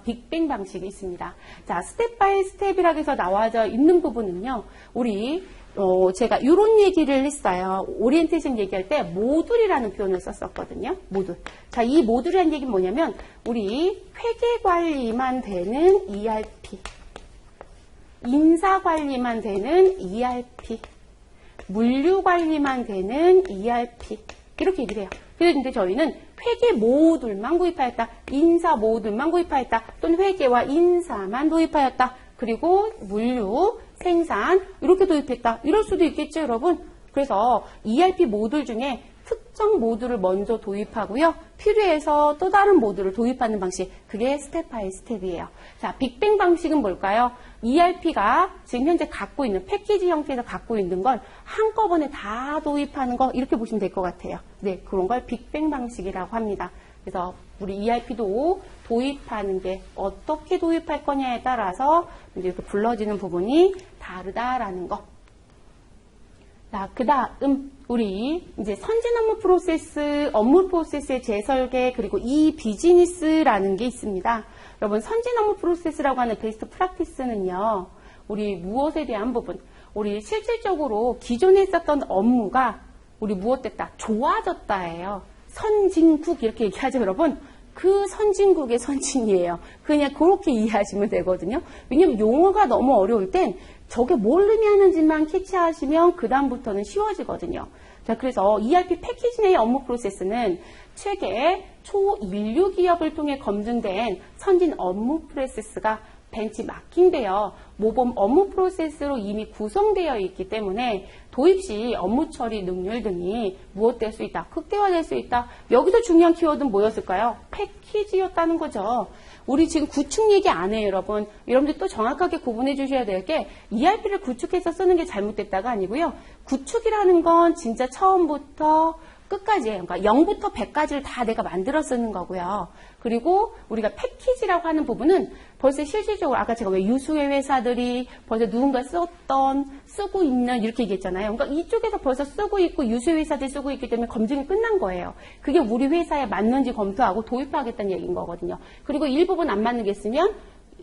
빅뱅 방식이 있습니다. 자, 스텝 바이 스텝이라고 해서 나와져 있는 부분은요. 우리 제가 이런 얘기를 했어요. 오리엔테이션 얘기할 때 모듈이라는 표현을 썼었거든요. 모듈. 자, 이 모듈이라는 얘기는 뭐냐면 우리 회계 관리만 되는 ERP, 인사 관리만 되는 ERP, 물류 관리만 되는 ERP 이렇게 얘기를 해요. 그런데 저희는 회계 모듈만 구입하였다. 인사 모듈만 구입하였다. 또는 회계와 인사만 도입하였다. 그리고 물류, 생산 이렇게 도입했다. 이럴 수도 있겠죠, 여러분. 그래서 ERP 모듈 중에 특정 모듈을 먼저 도입하고요. 필요해서 또 다른 모듈을 도입하는 방식. 그게 스텝 바이 스텝이에요. 자, 빅뱅 방식은 뭘까요? ERP가 지금 현재 갖고 있는 패키지 형태에서 갖고 있는 걸 한꺼번에 다 도입하는 거 이렇게 보시면 될 것 같아요. 네, 그런 걸 빅뱅 방식이라고 합니다. 그래서 우리 ERP도 도입하는 게 어떻게 도입할 거냐에 따라서 이제 이렇게 불러지는 부분이 다르다라는 거. 자, 그 다음 우리 이제 선진 업무 프로세스의 재설계 그리고 이 비즈니스라는 게 있습니다. 여러분 선진 업무 프로세스라고 하는 베스트 프랙티스는요. 우리 무엇에 대한 부분? 우리 실질적으로 기존에 있었던 업무가 우리 무엇됐다? 좋아졌다예요. 선진국 이렇게 얘기하죠, 여러분. 그 선진국의 선진이에요. 그냥 그렇게 이해하시면 되거든요. 왜냐면 용어가 너무 어려울 땐 저게 뭘 의미하는지만 캐치하시면 그 다음부터는 쉬워지거든요. 자, 그래서 ERP 패키지 내의 업무 프로세스는 최대 초인류 기업을 통해 검증된 선진 업무 프로세스가 벤치마킹되어 모범 업무 프로세스로 이미 구성되어 있기 때문에 도입 시 업무 처리 능률 등이 무엇될 수 있다? 극대화될 수 있다. 여기서 중요한 키워드는 뭐였을까요? 패키지였다는 거죠. 우리 지금 구축 얘기 안 해요, 여러분. 여러분들 또 정확하게 구분해 주셔야 될 게 ERP를 구축해서 쓰는 게 잘못됐다가 아니고요. 구축이라는 건 진짜 처음부터 끝까지예요. 그러니까 0부터 100까지를 다 내가 만들어 쓰는 거고요. 그리고 우리가 패키지라고 하는 부분은 벌써 실질적으로 아까 제가 왜 유수의 회사들이 벌써 누군가 쓰고 있는 이렇게 얘기했잖아요. 그러니까 이쪽에서 벌써 쓰고 있고 유수의 회사들이 쓰고 있기 때문에 검증이 끝난 거예요. 그게 우리 회사에 맞는지 검토하고 도입하겠다는 얘기인 거거든요. 그리고 일부분 안 맞는 게 있으면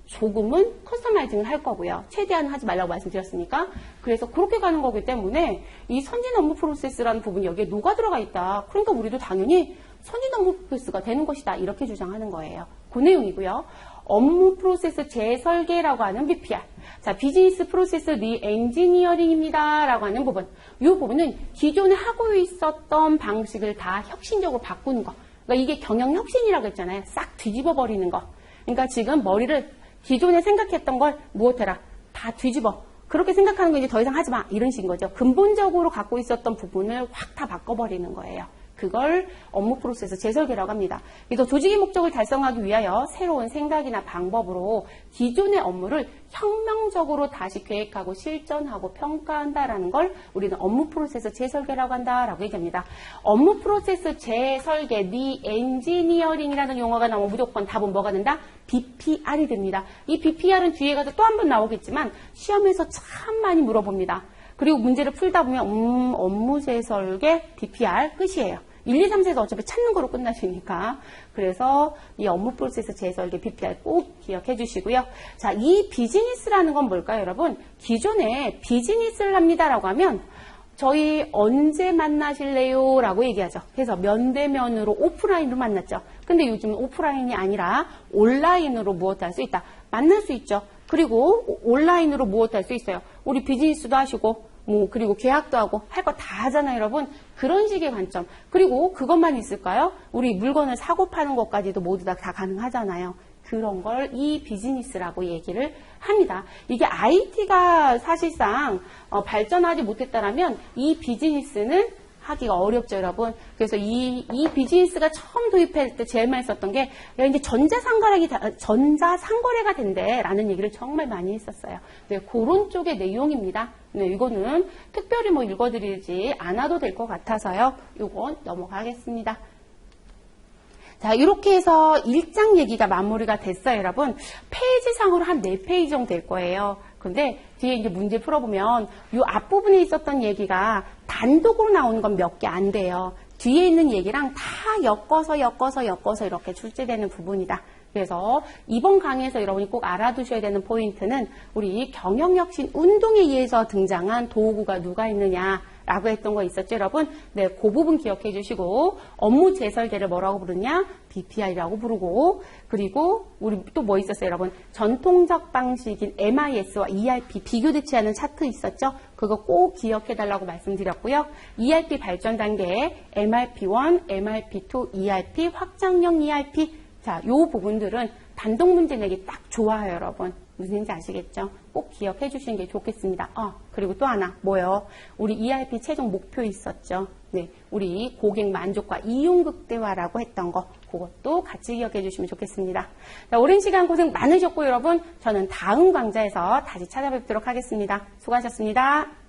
조금은 커스터마이징을 할 거고요. 최대한 하지 말라고 말씀드렸으니까. 그래서 그렇게 가는 거기 때문에 이 선진 업무 프로세스라는 부분이 여기에 녹아 들어가 있다. 그러니까 우리도 당연히 선진 업무 프로세스가 되는 것이다. 이렇게 주장하는 거예요. 그 내용이고요. 업무 프로세스 재설계라고 하는 BPR. 자, 비즈니스 프로세스 리엔지니어링입니다. 라고 하는 부분. 이 부분은 기존에 하고 있었던 방식을 다 혁신적으로 바꾸는 거. 그러니까 이게 경영혁신이라고 했잖아요. 싹 뒤집어 버리는 거. 그러니까 지금 머리를 기존에 생각했던 걸 무엇해라? 다 뒤집어. 그렇게 생각하는 거 이제 더 이상 하지 마. 이런 식인 거죠. 근본적으로 갖고 있었던 부분을 확 다 바꿔버리는 거예요. 그걸 업무 프로세스 재설계라고 합니다. 그래서 조직의 목적을 달성하기 위하여 새로운 생각이나 방법으로 기존의 업무를 혁명적으로 다시 계획하고 실전하고 평가한다라는 걸 우리는 업무 프로세스 재설계라고 한다라고 얘기합니다. 업무 프로세스 재설계, 리엔지니어링이라는 용어가 나오면 무조건 답은 뭐가 된다? BPR이 됩니다. 이 BPR은 뒤에 가서 또 한 번 나오겠지만 시험에서 참 많이 물어봅니다. 그리고 문제를 풀다 보면 업무 재설계 BPR 끝이에요. 1, 2, 3, 4에서 어차피 찾는 거로 끝나시니까. 그래서 이 업무 프로세스 재설계 BPR 꼭 기억해 주시고요. 자, 이 비즈니스라는 건 뭘까요, 여러분? 기존에 비즈니스를 합니다라고 하면 저희 언제 만나실래요? 라고 얘기하죠. 그래서 면대면으로 오프라인으로 만났죠. 근데 요즘은 오프라인이 아니라 온라인으로 무엇 할 수 있다? 만날 수 있죠. 그리고 온라인으로 무엇 할 수 있어요? 우리 비즈니스도 하시고 그리고 계약도 하고 할 거 다 하잖아요, 여러분. 그런 식의 관점. 그리고 그것만 있을까요? 우리 물건을 사고 파는 것까지도 모두 다 가능하잖아요. 그런 걸 이 비즈니스라고 얘기를 합니다. 이게 IT가 사실상 발전하지 못했다라면 이 비즈니스는 하기가 어렵죠, 여러분. 그래서 이 비즈니스가 처음 도입할 때 제일 많이 썼던 게 이제 전자상거래가 된대라는 얘기를 정말 많이 했었어요. 네, 그런 쪽의 내용입니다. 네, 이거는 특별히 읽어드리지 않아도 될 것 같아서요. 이건 넘어가겠습니다. 자, 이렇게 해서 1장 얘기가 마무리가 됐어요, 여러분. 페이지상으로 한 4페이지 정도 될 거예요. 근데 뒤에 이제 문제 풀어보면 이 앞부분에 있었던 얘기가 단독으로 나오는 건 몇 개 안 돼요. 뒤에 있는 얘기랑 다 엮어서 이렇게 출제되는 부분이다. 그래서 이번 강의에서 여러분이 꼭 알아두셔야 되는 포인트는 우리 경영혁신 운동에 의해서 등장한 도구가 누가 있느냐라고 했던 거 있었죠, 여러분? 네, 그 부분 기억해 주시고 업무 재설계를 뭐라고 부르냐? BPR이라고 부르고 그리고 우리 또 뭐 있었어요, 여러분? 전통적 방식인 MIS와 ERP 비교되지 않은 차트 있었죠? 그거 꼭 기억해 달라고 말씀드렸고요. ERP 발전 단계에 MRP1, MRP2, ERP, 확장형 ERP 자, 요 부분들은 단독 문제 내기 딱 좋아요, 여러분. 무슨 얘기인지 아시겠죠? 꼭 기억해 주시는 게 좋겠습니다. 그리고 또 하나, 뭐요? 우리 ERP 최종 목표 있었죠? 네, 우리 고객 만족과 이용 극대화라고 했던 거, 그것도 같이 기억해 주시면 좋겠습니다. 자, 오랜 시간 고생 많으셨고, 여러분. 저는 다음 강좌에서 다시 찾아뵙도록 하겠습니다. 수고하셨습니다.